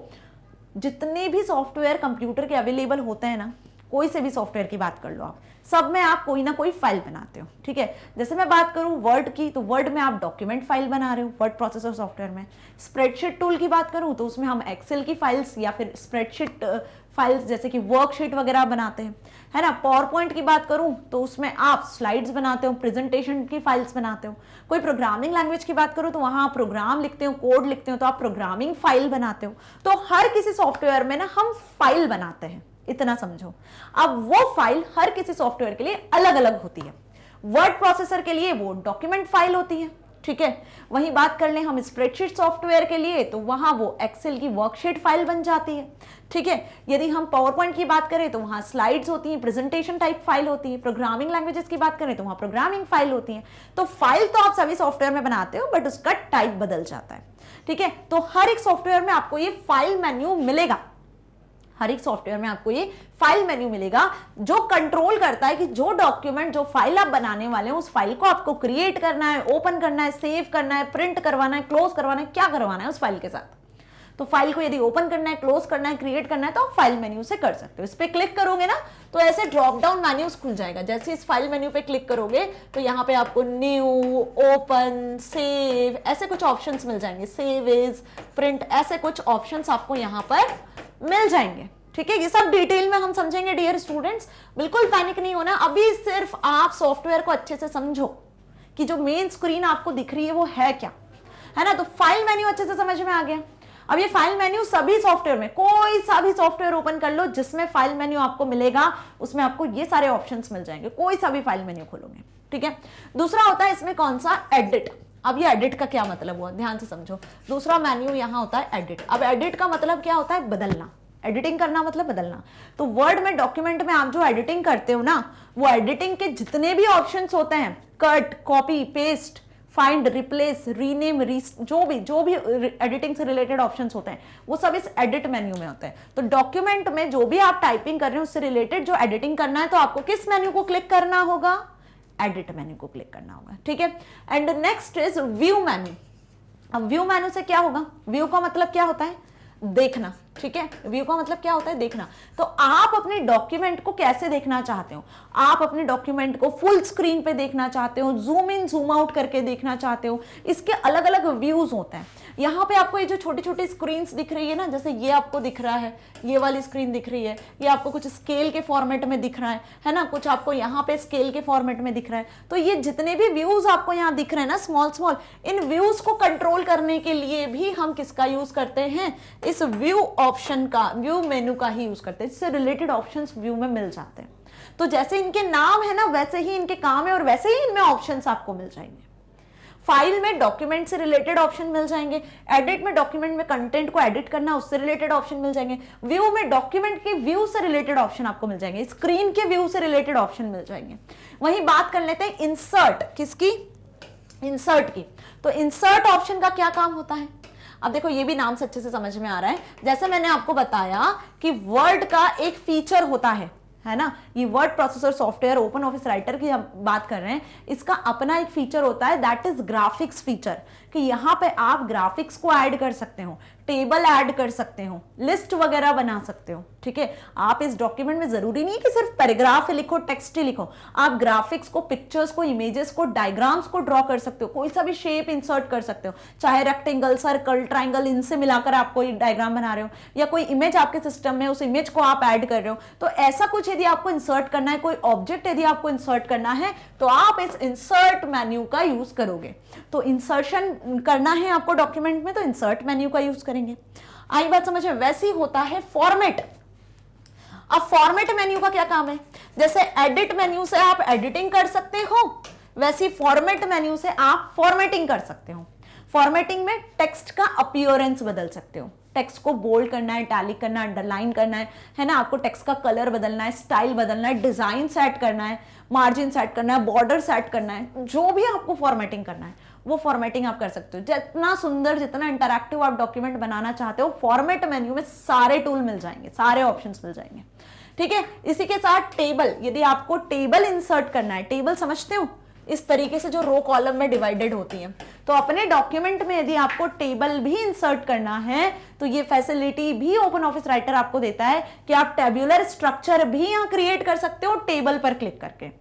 जितने भी सॉफ्टवेयर कंप्यूटर के अवेलेबल होते हैं ना, कोई से भी सॉफ्टवेयर की बात कर लो आप, सब में आप कोई ना कोई फाइल बनाते हो। ठीक है, जैसे मैं बात करूं वर्ड की, तो वर्ड में आप डॉक्यूमेंट फाइल बना रहे हो वर्ड प्रोसेसर सॉफ्टवेयर में। स्प्रेडशीट टूल की बात करूं तो उसमें हम एक्सेल की फाइल्स या फिर स्प्रेडशीट फाइल्स जैसे कि वर्कशीट वगैरह बनाते हैं, है ना। पावर पॉइंट की बात करूं तो उसमें आप स्लाइड्स बनाते हो, प्रेजेंटेशन की फाइल्स बनाते हो। कोई प्रोग्रामिंग लैंग्वेज की बात करूं तो वहां आप प्रोग्राम लिखते हो, कोड लिखते हो, तो आप प्रोग्रामिंग फाइल बनाते हो। तो हर किसी सॉफ्टवेयर में ना हम फाइल बनाते हैं, इतना समझो। अब वो फाइल हर किसी सॉफ्टवेयर के लिए अलग अलग होती है। वर्ड प्रोसेसर के लिए वो डॉक्यूमेंट फाइल होती है, ठीक है। वहीं बात कर लें हम स्प्रेडशीट सॉफ्टवेयर के लिए, तो वहां वो एक्सेल की वर्कशीट फाइल बन जाती है, ठीक है। यदि हम पावर पॉइंट की बात करें तो वहां स्लाइड्स होती हैं, प्रेजेंटेशन टाइप फाइल होती है। प्रोग्रामिंग लैंग्वेजेस की बात करें तो वहां प्रोग्रामिंग फाइल होती है। तो फाइल तो आप सभी सॉफ्टवेयर में बनाते हो, बट उसका टाइप बदल जाता है, ठीक है। तो हर एक सॉफ्टवेयर में आपको ये फाइल मेन्यू मिलेगा, हर एक सॉफ्टवेयर में आपको ये फाइल मेन्यू मिलेगा, जो कंट्रोल करता है कि जो डॉक्यूमेंट, जो फाइल आप बनाने वाले हैं, उस फाइल को आपको क्रिएट करना है, ओपन करना है, सेव करना है, प्रिंट करवाना है, क्लोज करवाना है, क्या करवाना है उस फाइल के साथ। तो फाइल को यदि ओपन करना है, क्लोज करना है, क्रिएट करना है, तो आप फाइल मेन्यू से कर सकते हो। इस पे क्लिक करोगे ना तो ऐसे ड्रॉप डाउन मेन्यूज खुल जाएगा। जैसे इस फाइल मेन्यू पे क्लिक करोगे तो यहाँ पे आपको न्यू, ओपन, सेव ऐसे कुछ ऑप्शंस मिल जाएंगे, सेव एज, प्रिंट, ऐसे कुछ ऑप्शंस आपको यहाँ पर मिल जाएंगे, ठीक है। ये सब डिटेल में हम समझेंगे डियर स्टूडेंट्स, बिल्कुल पैनिक नहीं होना। अभी सिर्फ आप सॉफ्टवेयर को अच्छे से समझो कि जो मेन स्क्रीन आपको दिख रही है वो है क्या, है ना। तो फाइल मेन्यू अच्छे से समझ में आ गया। अब ये फाइल मेन्यू सभी सॉफ्टवेयर में, कोई सा भी सॉफ्टवेयर ओपन कर लो जिसमें फाइल मेन्यू आपको मिलेगा, उसमें आपको ये सारे ऑप्शंस मिल जाएंगे, कोई सा भी फाइल मेन्यू खोलोगे, ठीक है। दूसरा होता है इसमें कौन सा, एडिट। अब ये एडिट का क्या मतलब हुआ, ध्यान से समझो। दूसरा मेन्यू यहाँ होता है एडिट। अब एडिट का मतलब क्या होता है, बदलना। एडिटिंग करना मतलब बदलना। तो वर्ड में, डॉक्यूमेंट में आप जो एडिटिंग करते हो ना, वो एडिटिंग के जितने भी ऑप्शंस होते हैं, cut, copy, paste, find, replace, rename, जो भी एडिटिंग से रिलेटेड ऑप्शंस होते हैं, वो सब इस एडिट मेन्यू में होते हैं। तो डॉक्यूमेंट में जो भी आप टाइपिंग कर रहे हो उससे रिलेटेड जो एडिटिंग करना है, तो आपको किस मेन्यू को क्लिक करना होगा, एडिट मेन्यू को क्लिक करना होगा, ठीक है। And next is view menu. अब व्यू मेन्यू से क्या होगा, व्यू का मतलब क्या होता है, देखना, ठीक है। व्यू का मतलब क्या होता है? देखना। तो आप अपने डॉक्यूमेंट को कैसे देखना चाहते हो? आप अपने डॉक्यूमेंट को फुल स्क्रीन पे देखना चाहते हो, जूम इन जूम आउट करके देखना चाहते हो, इसके अलग अलग व्यूज होते हैं। यहाँ पे आपको ये जो छोटी छोटी स्क्रीन दिख रही है ना, जैसे ये आपको दिख रहा है, ये वाली स्क्रीन दिख रही है, ये आपको कुछ स्केल के फॉर्मेट में दिख रहा है ना, कुछ आपको यहाँ पे स्केल के फॉर्मेट में दिख रहा है। तो ये जितने भी व्यूज आपको यहाँ दिख रहे हैं ना, स्मॉल स्मॉल, इन व्यूज को कंट्रोल करने के लिए भी हम किसका यूज करते हैं? इस व्यू ऑप्शन का, व्यू मेनू का ही यूज करते हैं। इससे रिलेटेड ऑप्शंस व्यू में मिल जाते हैं। तो जैसे इनके नाम है ना, वैसे ही इनके काम है और वैसे ही इनमें ऑप्शंस आपको मिल जाएंगे। फाइल में डॉक्यूमेंट से रिलेटेड ऑप्शन मिल जाएंगे, एडिट में डॉक्यूमेंट में कंटेंट को एडिट करना, उससे रिलेटेड ऑप्शन मिल जाएंगे, व्यू में डॉक्यूमेंट के व्यू से रिलेटेड ऑप्शन आपको मिल जाएंगे, स्क्रीन के व्यू से रिलेटेड ऑप्शन मिल जाएंगे। वहीं बात कर लेते हैं इंसर्ट, किसकी? इंसर्ट की। तो इंसर्ट ऑप्शन का क्या काम होता है? अब देखो, ये भी नाम से अच्छे से समझ में आ रहा है। जैसे मैंने आपको बताया कि वर्ड का एक फीचर होता है ना, ये word processor software open office writer की हम बात कर रहे हैं, इसका अपना एक फीचर होता है, दैट इज ग्राफिक्स फीचर, कि यहां पे आप ग्राफिक्स को ऐड कर सकते हो, टेबल ऐड कर सकते हो, लिस्ट वगैरह बना सकते हो, ठीक है। आप इस डॉक्यूमेंट में जरूरी नहीं कि सिर्फ पैराग्राफ लिखो, टेक्स्ट ही लिखो, आप ग्राफिक्स को, पिक्चर्स को, इमेजेस को, डायग्राम्स को ड्रॉ कर सकते हो, कोई सा भी शेप इंसर्ट कर सकते हो, चाहे रेक्टेंगल, सर्कल, ट्राइंगल, इनसे मिलाकर आप कोई डायग्राम बना रहे हो, या कोई इमेज आपके सिस्टम में, उस इमेज को आप ऐड कर रहे हो। तो ऐसा कुछ यदि आपको इंसर्ट करना है, कोई ऑब्जेक्ट यदि आपको इंसर्ट करना है, तो आप इस इंसर्ट मेन्यू का यूज करोगे। तो इंसर्शन करना है आपको डॉक्यूमेंट में, तो इंसर्ट मेन्यू का यूज करेंगे। आई बात समझ में? वैसे ही होता है फॉर्मेट। अब फॉर्मेट मेन्यू का क्या काम है? जैसे एडिट मेन्यू से आप एडिटिंग कर सकते हो, वैसे फॉर्मेट मेन्यू से आप फॉर्मेटिंग कर सकते हो। फॉर्मेटिंग में टेक्स्ट का अपीयरेंस बदल सकते हो, टेक्स्ट को बोल्ड करना है, इटैलिक करना है, अंडरलाइन करना है ना, आपको टेक्स्ट का कलर बदलना है, स्टाइल बदलना है, डिजाइन सेट करना है, मार्जिन सेट करना है, बॉर्डर सेट करना है, जो भी आपको फॉर्मेटिंग करना है वो फॉर्मेटिंग आप कर सकते हो। जितना सुंदर, जितना इंटरैक्टिव आप डॉक्यूमेंट बनाना चाहते हो, फॉर्मेट मेन्यू में सारे टूल मिल जाएंगे, सारे ऑप्शंस मिल जाएंगे, ठीक है। इसी के साथ टेबल, यदि आपको टेबल इंसर्ट करना है, टेबल समझते हो, इस तरीके से जो रो कॉलम में डिवाइडेड होती है, तो अपने डॉक्यूमेंट में यदि आपको टेबल भी इंसर्ट करना है, तो ये फैसिलिटी भी ओपन ऑफिस राइटर आपको देता है कि आप टेब्यूलर स्ट्रक्चर भी यहां क्रिएट कर सकते हो टेबल पर क्लिक करके।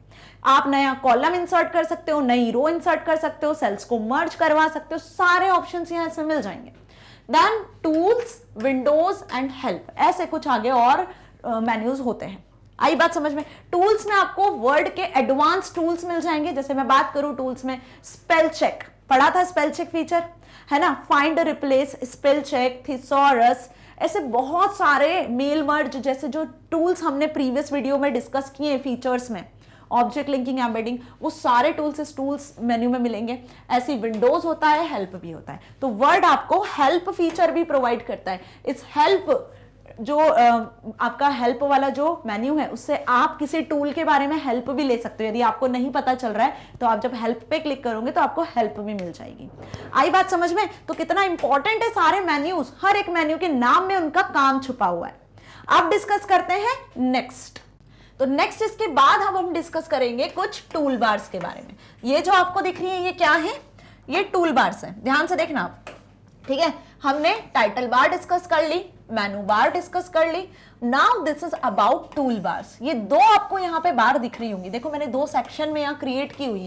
आप नया कॉलम इंसर्ट कर सकते हो, नई रो इंसर्ट कर सकते हो, सेल्स को मर्ज करवा सकते हो, सारे ऑप्शंस यहां इसमें मिल जाएंगे। Then tools, windows and help, ऐसे कुछ आगे और मेन्यूज होते हैं। आई बात समझ में? टूल्स में आपको वर्ड के एडवांस टूल्स मिल जाएंगे। जैसे मैं बात करूं टूल्स में, स्पेल चेक, पढ़ा था स्पेल चेक फीचर, है ना, find replace, spell check, thesaurus, ऐसे बहुत सारे, मेल मर्ज जैसे जो टूल्स हमने प्रीवियस वीडियो में डिस्कस किए फीचर्स में, ऑब्जेक्ट लिंकिंग, एम्बेडिंग, वो सारे टूल्स इस टूल्स मेन्यू में मिलेंगे। ऐसी विंडोज होता है, हेल्प भी होता है। तो वर्ड आपको हेल्प फीचर भी प्रोवाइड करता है। इस हेल्प जो आपका हेल्प वाला जो मेन्यू है, उससे आप किसी टूल के बारे में हेल्प भी ले सकते हो। यदि आपको नहीं पता चल रहा है तो आप जब हेल्प पे क्लिक करोगे तो आपको हेल्प भी मिल जाएगी। आई बात समझ में? तो कितना इंपॉर्टेंट है सारे मेन्यूज, हर एक मेन्यू के नाम में उनका काम छुपा हुआ है। अब डिस्कस करते हैं नेक्स्ट। तो नेक्स्ट इसके बाद हम डिस्कस करेंगे कुछ टूल बार्स के बारे में। ये जो आपको दिख रही है ये क्या है? ये टूल बार्स है, ध्यान से देखना आप, ठीक है। हमने टाइटल बार डिस्कस कर ली, मेनू बार डिस्कस कर ली, now this is about tool bars. ये दो आपको यहाँ पे बार दिख रही होंगी, देखो मैंने दो सेक्शन में यहाँ क्रिएट की हुई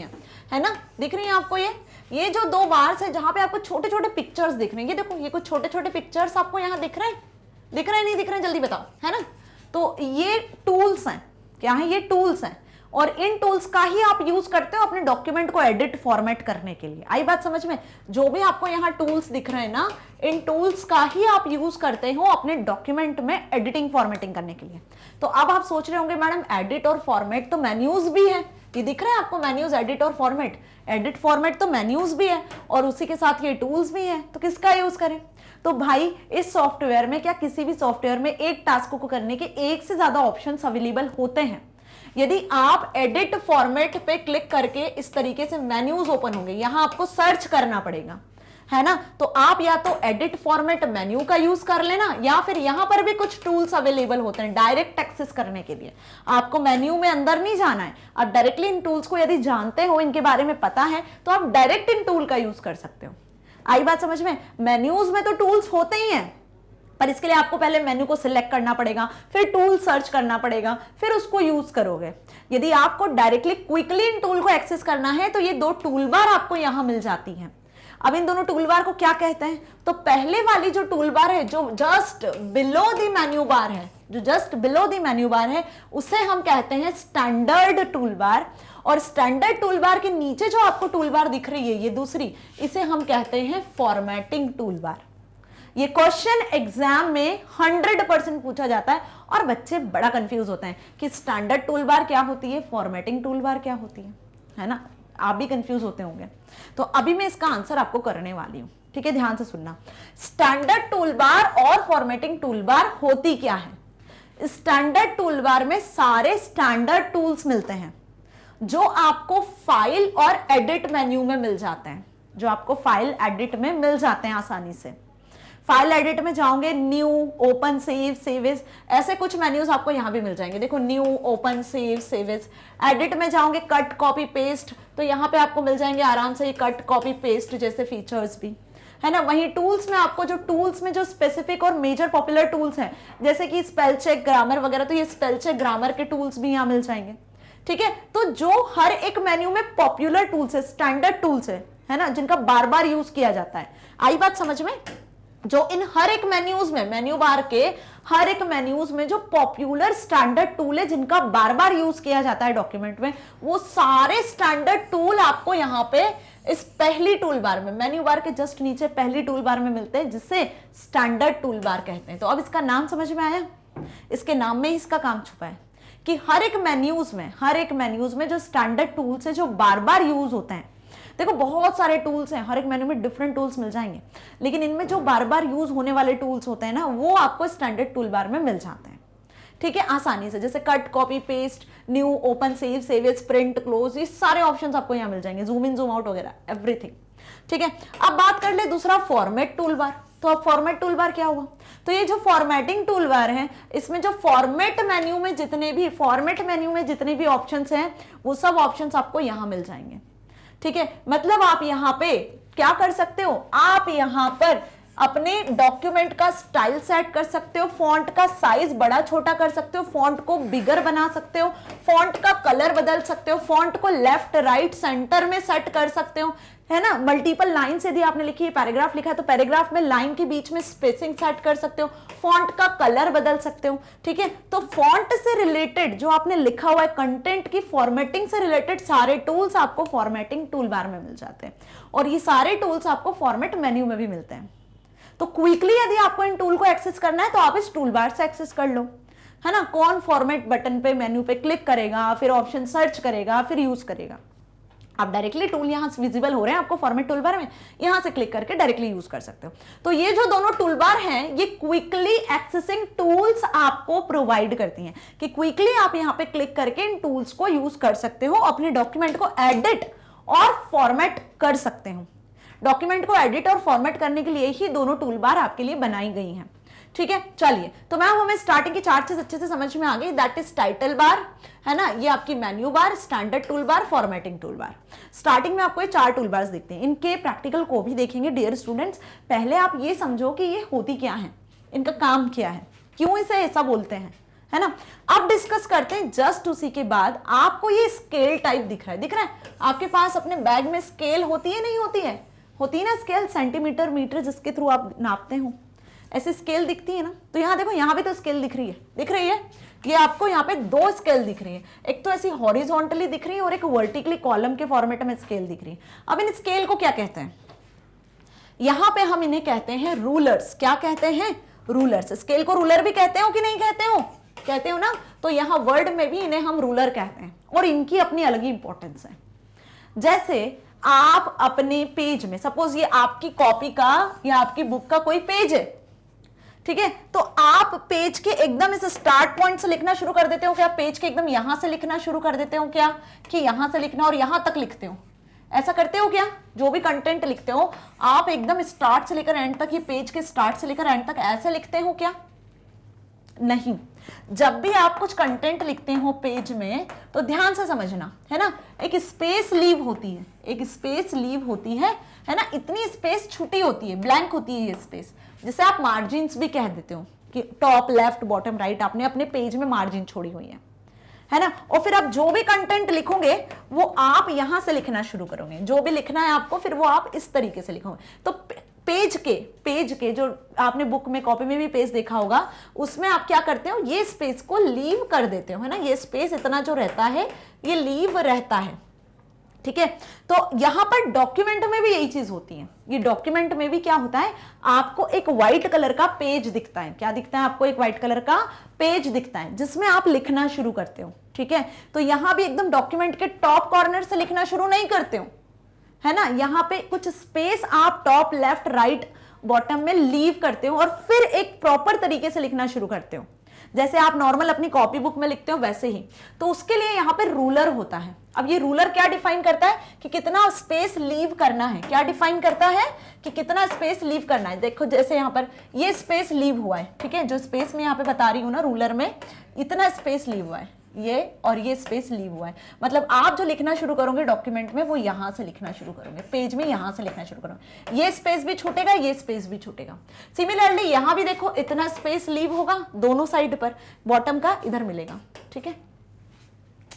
है ना, दिख रही है आपको ये जो दो बार्स है जहां पे आपको छोटे छोटे पिक्चर्स दिख रहे हैं। ये देखो, ये कुछ छोटे छोटे पिक्चर्स आपको यहाँ दिख रहे हैं, दिख रहे हैं नहीं दिख रहे हैं, जल्दी बताओ, है ना। तो ये टूल्स हैं, क्या है? ये टूल्स हैं, और इन टूल्स का ही आप यूज करते हो अपने डॉक्यूमेंट को एडिट फॉर्मेट करने के लिए। आई बात समझ में? जो भी आपको यहाँ टूल्स दिख रहे हैं ना, इन टूल्स का ही आप यूज करते हो अपने डॉक्यूमेंट में एडिटिंग फॉर्मेटिंग करने के लिए। तो अब आप सोच रहे होंगे मैडम एडिट और फॉर्मेट तो मेन्यूज भी है, ये दिख रहा है आपको मेन्यूज, एडिट और फॉर्मेट, एडिट फॉर्मेट तो मेन्यूज भी है और उसी के साथ ये टूल्स भी है, तो किसका यूज करें? तो भाई इस सॉफ्टवेयर में, क्या किसी भी सॉफ्टवेयर में एक टास्क को करने के एक से ज्यादा ऑप्शंस अवेलेबल होते हैं। यदि आप एडिट फॉर्मेट पे क्लिक करके इस तरीके से मेन्यूज ओपन होंगे, यहां आपको सर्च करना पड़ेगा, है ना। तो आप या तो एडिट फॉर्मेट मेन्यू का यूज कर लेना, या फिर यहां पर भी कुछ टूल्स अवेलेबल होते हैं डायरेक्ट एक्सेस करने के लिए। आपको मेन्यू में अंदर नहीं जाना है, आप डायरेक्टली इन टूल्स को यदि जानते हो, इनके बारे में पता है, तो आप डायरेक्ट इन टूल का यूज कर सकते हो। आई बात समझ में? मेन्यूज में तो टूल्स होते ही हैं, पर इसके लिए आपको पहले मेन्यू को सिलेक्ट करना पड़ेगा, फिर टूल सर्च करना पड़ेगा, फिर उसको यूज करोगे। यदि आपको डायरेक्टली क्विकली इन टूल को एक्सेस करना है तो ये दो टूल बार आपको यहां मिल जाती हैं। अब इन दोनों टूल बार को क्या कहते हैं, तो पहले वाली जो टूल बार है जो just below the menu bar है, जो just below the menu bar है, उसे हम कहते हैं स्टैंडर्ड टूल बार। और स्टैंडर्ड टूल बार के नीचे जो आपको टूल बार दिख रही है ये दूसरी, इसे हम कहते हैं फॉर्मेटिंग टूल बार। ये क्वेश्चन एग्जाम में 100% पूछा जाता है और बच्चे बड़ा कंफ्यूज होते हैं कि स्टैंडर्ड टूल बार क्या होती है, फॉर्मेटिंग टूल बार क्या होती है ना। आप भी कंफ्यूज होते होंगे। तो अभी मैं इसका आंसर आपको करने वाली हूं, ठीक है, ध्यान से सुनना। स्टैंडर्ड टूल बार और फॉर्मेटिंग टूल बार होती क्या है। स्टैंडर्ड टूल बार में सारे स्टैंडर्ड टूल्स मिलते हैं जो आपको फाइल और एडिट मेन्यू में मिल जाते हैं, जो आपको फाइल एडिट में मिल जाते हैं आसानी से। फाइल एडिट में जाओगे, new, open, save, save as, ऐसे कुछ मेन्यूज आपको यहां भी मिल जाएंगे। देखो new, open, save, save as. Edit में जाओगे, कट, कॉपी, पेस्ट, तो यहां पे आपको मिल जाएंगे आराम से ये कट, कॉपी, पेस्ट जैसे फीचर्स भी, है ना। वहीं टूल्स में आपको जो टूल्स में जो स्पेसिफिक और मेजर पॉपुलर टूल्स हैं जैसे कि स्पेल चेक, ग्रामर वगैरह, तो ये स्पेल चेक, ग्रामर के टूल्स भी यहां मिल जाएंगे, ठीक है। तो जो हर एक मेन्यू में पॉपुलर टूल्स है, स्टैंडर्ड टूल्स है ना, जिनका बार बार यूज किया जाता है। आई बात समझ में। जो इन हर एक मेन्यूज में, मेन्यू बार के हर एक मेन्यूज में जो पॉपुलर स्टैंडर्ड टूल है जिनका बार बार यूज किया जाता है डॉक्यूमेंट में, वो सारे स्टैंडर्ड टूल आपको यहां पे इस पहली टूल बार में, मेन्यू बार के जस्ट नीचे पहली टूल बार में मिलते हैं, जिसे स्टैंडर्ड टूल बार कहते हैं। तो अब इसका नाम समझ में आया, इसके नाम में ही इसका काम छुपा है कि हर एक मेन्यूज में जो स्टैंडर्ड टूल्स है जो बार बार यूज होते हैं। देखो बहुत सारे टूल्स हैं, हर एक मेन्यू में डिफरेंट टूल्स मिल जाएंगे, लेकिन इनमें जो बार बार यूज होने वाले टूल्स होते हैं ना, वो आपको स्टैंडर्ड टूल बार में मिल जाते हैं, ठीक है, आसानी से। जैसे cut, copy, paste, new, open, save, save as, print, close, ये सारे ऑप्शंस आपको यहां मिल जाएंगे, जूम इन, जूम आउट वगैरह, एवरीथिंग, ठीक है। अब बात कर ले दूसरा फॉर्मेट टूल बार। तो अब फॉर्मेट टूल बार क्या हुआ, तो ये जो फॉर्मेटिंग टूल बार है, इसमें जो फॉर्मेट मेन्यू में जितने भी ऑप्शंस हैं, वो सब ऑप्शंस आपको यहां मिल जाएंगे, ठीक है। मतलब आप यहां पे क्या कर सकते हो, आप यहां पर अपने डॉक्यूमेंट का स्टाइल सेट कर सकते हो, फॉन्ट का साइज बड़ा छोटा कर सकते हो, फॉन्ट को बिगर बना सकते हो, फॉन्ट का कलर बदल सकते हो, फॉन्ट को लेफ्ट, राइट, सेंटर में सेट कर सकते हो, है ना। मल्टीपल लाइन से यदि आपने लिखी है, पैराग्राफ लिखा है, तो पैराग्राफ में लाइन के बीच में स्पेसिंग सेट कर सकते हो, फॉन्ट का कलर बदल सकते हो, ठीक है। तो फॉन्ट से रिलेटेड जो आपने लिखा हुआ है, कंटेंट की फॉर्मेटिंग से रिलेटेड सारे टूल्स आपको फॉर्मेटिंग टूल बार में मिल जाते हैं, और ये सारे टूल्स आपको फॉर्मेट मेन्यू में भी मिलते हैं। तो क्विकली यदि आपको इन टूल को एक्सेस करना है तो आप इस टूल बार से एक्सेस कर लो, है ना। कौन फॉर्मेट बटन पे, मेन्यू पे क्लिक करेगा, फिर ऑप्शन सर्च करेगा, फिर यूज करेगा। आप डायरेक्टली टूल यहां विजिबल हो रहे हैं आपको फॉर्मेट टूल बार में, यहां से क्लिक करके डायरेक्टली यूज कर सकते हो। तो ये जो दोनों टूल बार हैं, ये क्विकली एक्सेसिंग टूल्स आपको प्रोवाइड करती हैं कि क्विकली आप यहां पे क्लिक करके इन टूल्स को यूज कर सकते हो, अपने डॉक्यूमेंट को एडिट और फॉर्मेट कर सकते हो। डॉक्यूमेंट को एडिट और फॉर्मेट करने के लिए ही दोनों टूल बार आपके लिए बनाई गई हैं, ठीक है। चलिए, तो मैम हमें स्टार्टिंग की 4 चीज अच्छे से समझ में आ गई, दैट इज टाइटल बार, है ना, ये आपकी मेन्यू बार, स्टैंडर्ड टूल बार, फॉर्मेटिंग टूल बार। स्टार्टिंग में आपको ये 4 टूल बार्स दिखते हैं, इनके प्रैक्टिकल को भी देखेंगे डियर स्टूडेंट्स। पहले आप ये समझो कि ये होती क्या है, इनका काम क्या है, क्यों इसे ऐसा बोलते हैं, है ना। अब डिस्कस करते हैं। जस्ट उसी के बाद आपको ये स्केल टाइप दिख रहा है आपके पास अपने बैग में स्केल होती है, नहीं होती है, होती है ना स्केल, सेंटीमीटर, मीटर, जिसके थ्रू आप नापते हो, ऐसे स्केल दिखती है ना। तो यहाँ देखो, यहाँ भी तो स्केल दिख रही है, ये आपको यहाँ पे 2 स्केल दिख रही है, एक तो ऐसी हॉरिजॉन्टली दिख रही है और एक वर्टिकली कॉलम के फॉर्मेट में स्केल दिख रही है। अब इन स्केल को क्या कहते हैं, यहाँ पे हम इन्हें कहते हैं रूलर्स। क्या कहते हैं, रूलर्स। स्केल को रूलर भी कहते हो कि नहीं कहते हो, कहते हो ना। तो यहाँ वर्ड में भी इन्हें हम रूलर कहते हैं और इनकी अपनी अलग ही इंपॉर्टेंस है। जैसे आप अपने पेज में, सपोज ये आपकी कॉपी का या आपकी बुक का कोई पेज है, ठीक है, तो आप पेज के एकदम इस स्टार्ट पॉइंट से लिखना शुरू कर देते हो क्या, पेज के एकदम यहां से लिखना शुरू कर देते हो क्या, कि यहां से लिखना और यहां तक लिखते हो, ऐसा करते हो क्या। जो भी कंटेंट लिखते हो आप एकदम स्टार्ट से लेकर एंड तक, ये पेज के स्टार्ट से लेकर एंड तक ऐसे लिखते हो क्या, नहीं। जब भी आप कुछ कंटेंट लिखते हो पेज में तो ध्यान से समझना, है ना, एक स्पेस लीव होती है, एक स्पेस लीव होती है ना, इतनी स्पेस छुटी होती है, ब्लैंक होती है ये स्पेस, जिसे आप मार्जिन्स भी कह देते हो कि टॉप, लेफ्ट, बॉटम, राइट, आपने अपने पेज में मार्जिन छोड़ी हुई है ना। और फिर आप जो भी कंटेंट लिखोगे वो आप यहां से लिखना शुरू करोगे, जो भी लिखना है आपको फिर वो आप इस तरीके से लिखोगे। तो पेज के जो आपने बुक में, कॉपी में भी पेज देखा होगा, उसमें आप क्या करते हो, ये स्पेस को लीव कर देते हो, है ना। ये स्पेस इतना जो रहता है ये लीव रहता है, ठीक है। तो यहां पर डॉक्यूमेंट में भी यही चीज होती है। ये डॉक्यूमेंट में भी क्या होता है, आपको एक व्हाइट कलर का पेज दिखता है। क्या दिखता है आपको? एक व्हाइट कलर का पेज दिखता है जिसमें आप लिखना शुरू करते हो, ठीक है। तो यहां भी एकदम डॉक्यूमेंट के टॉप कॉर्नर से लिखना शुरू नहीं करते हो, है ना। यहां पे कुछ स्पेस आप टॉप, लेफ्ट, राइट, बॉटम में लीव करते हो और फिर एक प्रॉपर तरीके से लिखना शुरू करते हो, जैसे आप नॉर्मल अपनी कॉपी बुक में लिखते हो वैसे ही। तो उसके लिए यहां पे रूलर होता है। अब ये रूलर क्या डिफाइन करता है कि कितना स्पेस लीव करना है। क्या डिफाइन करता है कि कितना स्पेस लीव करना है। देखो जैसे यहां पर ये स्पेस लीव हुआ है, ठीक है, जो स्पेस मैं यहां पे बता रही हूं ना रूलर में, इतना स्पेस लीव हुआ है, ये और ये स्पेस लीव हुआ है। मतलब आप जो लिखना शुरू करोगे डॉक्यूमेंट में वो यहां से लिखना शुरू करोगे, पेज में यहां से लिखना शुरू करोगे। ये स्पेस भी छूटेगा, ये स्पेस भी छूटेगा। सिमिलरली यहां भी देखो इतना स्पेस लीव होगा दोनों साइड पर, बॉटम का इधर मिलेगा, ठीक है।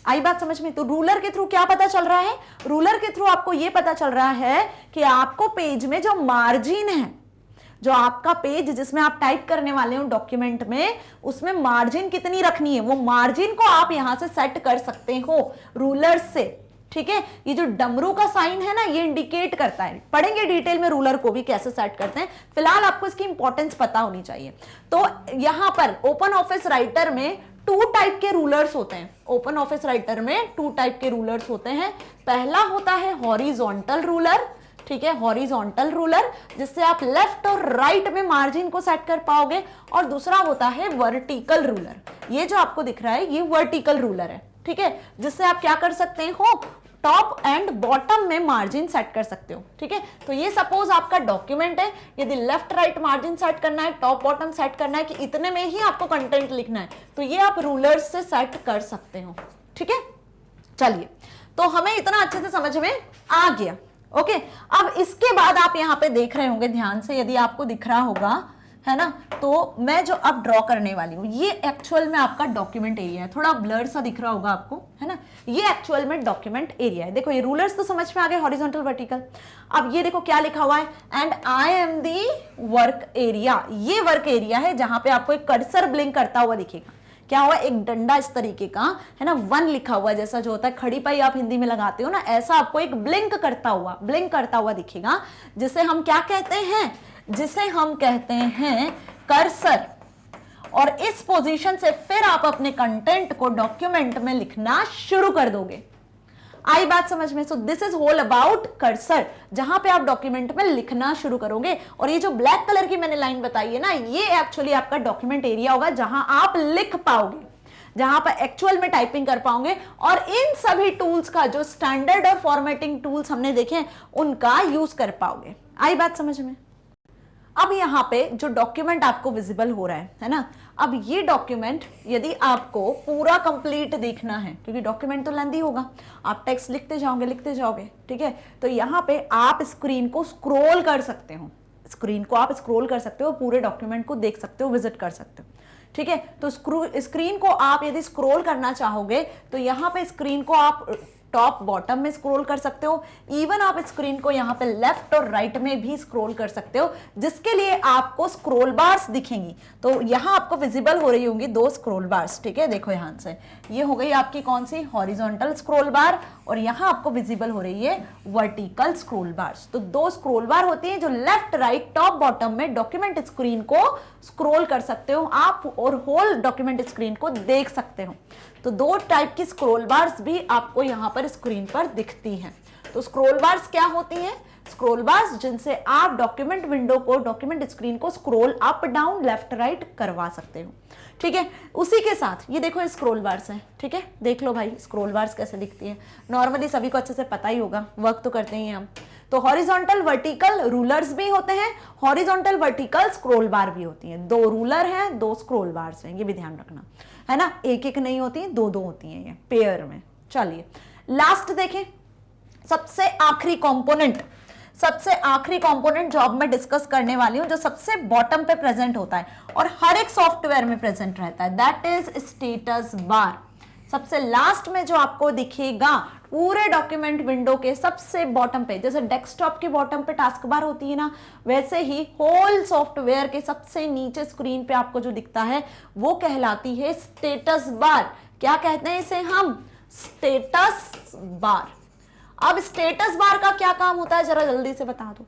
आई बात समझ में? तो रूलर के थ्रू क्या पता चल रहा है? रूलर के थ्रू आपको यह पता चल रहा है कि आपको पेज में जो मार्जिन है, जो आपका पेज जिसमें आप टाइप करने वाले हो डॉक्यूमेंट में, उसमें मार्जिन कितनी रखनी है, वो मार्जिन को आप यहां से सेट कर सकते हो रूलर से, ठीक है। ये जो डमरू का साइन है ना, ये इंडिकेट करता है। पढ़ेंगे डिटेल में रूलर को भी कैसे सेट करते हैं, फिलहाल आपको इसकी इंपॉर्टेंस पता होनी चाहिए। तो यहां पर ओपन ऑफिस राइटर में 2 टाइप के रूलर्स होते हैं। ओपन ऑफिस राइटर में 2 टाइप के रूलर्स होते हैं। पहला होता है हॉरिजॉन्टल रूलर, ठीक है, हॉरिजॉन्टल रूलर, जिससे आप लेफ्ट और राइट में मार्जिन को सेट कर पाओगे। और दूसरा होता है वर्टिकल रूलर। ये जो आपको दिख रहा है ये वर्टिकल रूलर है, ठीक है, जिससे आप क्या कर सकते हो, टॉप एंड बॉटम में मार्जिन सेट कर सकते हो, ठीक है। तो ये सपोज आपका डॉक्यूमेंट है, यदि लेफ्ट राइट मार्जिन सेट करना है, टॉप बॉटम सेट करना है कि इतने में ही आपको कंटेंट लिखना है, तो ये आप रूलर से सेट कर सकते हो, ठीक है। चलिए, तो हमें इतना अच्छे से समझ में आ गया, ओके। अब इसके बाद आप यहां पे देख रहे होंगे ध्यान से, यदि आपको दिख रहा होगा, है ना, तो मैं जो अब ड्रॉ करने वाली हूं ये एक्चुअल में आपका डॉक्यूमेंट एरिया है। थोड़ा ब्लर सा दिख रहा होगा आपको, है ना, ये एक्चुअल में डॉक्यूमेंट एरिया है। देखो ये रूलर्स तो समझ में आ गए, हॉरिजॉन्टल, वर्टिकल। अब ये देखो क्या लिखा हुआ है, and I am the work area. ये वर्क एरिया है जहां पे आपको एक कर्सर ब्लिंक करता हुआ दिखेगा। क्या हुआ, एक डंडा इस तरीके का, है ना, 1 लिखा हुआ, जैसा जो होता है खड़ी पाई आप हिंदी में लगाते हो ना, ऐसा आपको एक ब्लिंक करता हुआ दिखेगा, जिसे हम क्या कहते हैं, जिसे हम कहते हैं कर्सर। और इस पोजीशन से फिर आप अपने कंटेंट को डॉक्यूमेंट में लिखना शुरू कर दोगे। आई बात समझ में? So this is whole about cursor, जहां पे आप डॉक्यूमेंट में लिखना शुरू करोगे। और ये जो ब्लैक कलर की मैंने लाइन बताई है ना, ये एक्चुअली आपका डॉक्यूमेंट एरिया होगा, जहां आप लिख पाओगे, जहां पर एक्चुअल में टाइपिंग कर पाओगे। और इन सभी टूल्स का, जो स्टैंडर्ड और फॉर्मेटिंग टूल्स हमने देखे, उनका यूज कर पाओगे। आई बात समझ में? अब यहां पे जो डॉक्यूमेंट आपको विजिबल हो रहा है ना, अब ये डॉक्यूमेंट यदि आपको पूरा कंप्लीट देखना है, क्योंकि डॉक्यूमेंट तो लेंथी होगा, आप टेक्स्ट लिखते जाओगे, ठीक है। तो यहां पे आप स्क्रीन को स्क्रॉल कर सकते हो, पूरे डॉक्यूमेंट को देख सकते हो, विजिट कर सकते हो, ठीक है। तो स्क्रीन को आप यदि स्क्रॉल करना चाहोगे तो यहां पे स्क्रीन को आप टॉप बॉटम में स्क्रॉल कर सकते हो। इवन आप स्क्रीन को यहां पे लेफ्ट और राइट में भी स्क्रॉल कर सकते हो, जिसके लिए आपको स्क्रॉल बार्स दिखेंगी। तो यहां आपको विजिबल हो रही होंगी 2 स्क्रॉल बार्स, ठीक है। देखो यहां से ये हो गई आपकी कौन सी, हॉरिजॉन्टल स्क्रॉल बार, और यहां आपको विजिबल हो रही है वर्टिकल स्क्रॉल बार्स। तो 2 स्क्रॉल बार होती है जो लेफ्ट राइट टॉप बॉटम में डॉक्यूमेंट स्क्रीन को स्क्रॉल कर सकते हो आप, और होल डॉक्यूमेंट स्क्रीन को देख सकते हो। तो 2 टाइप की स्क्रॉल बार्स भी आपको यहां पर स्क्रीन पर दिखती हैं। तो स्क्रॉल बार्स क्या होती हैं? स्क्रॉल बार्स जिनसे आप डॉक्यूमेंट विंडो को, डॉक्यूमेंट स्क्रीन को scroll up down left right करवा सकते हो, ठीक है। उसी के साथ ये देखो स्क्रॉल बार्स हैं, ठीक है, देख लो भाई स्क्रॉल बार्स कैसे दिखती है। नॉर्मली सभी को अच्छे से पता ही होगा, वर्क तो करते ही हैं हम। तो हॉरिजॉन्टल वर्टिकल रूलर्स भी होते हैं, हॉरिजॉन्टल वर्टिकल स्क्रॉल बार भी होती हैं। 2 रूलर हैं, 2 स्क्रॉल बार्स हैं, ये भी ध्यान रखना, है ना। एक नहीं होती, 2 होती हैं, ये पेयर में। चलिए लास्ट देखें, सबसे आखिरी कंपोनेंट सबसे आखिरी कंपोनेंट जो अब मैं डिस्कस करने वाली हूं, जो सबसे बॉटम पे प्रेजेंट होता है और हर एक सॉफ्टवेयर में प्रेजेंट रहता है, दैट इज स्टेटस बार। सबसे लास्ट में जो आपको दिखेगा पूरे डॉक्यूमेंट विंडो के सबसे बॉटम पे, जैसे डेस्कटॉप के बॉटम पे टास्क बार होती है ना, वैसे ही होल सॉफ्टवेयर के सबसे नीचे स्क्रीन पे आपको जो दिखता है वो कहलाती है स्टेटस बार। क्या कहते हैं इसे हम? Status bar. अब स्टेटस बार का क्या काम होता है जरा जल्दी से बता दो।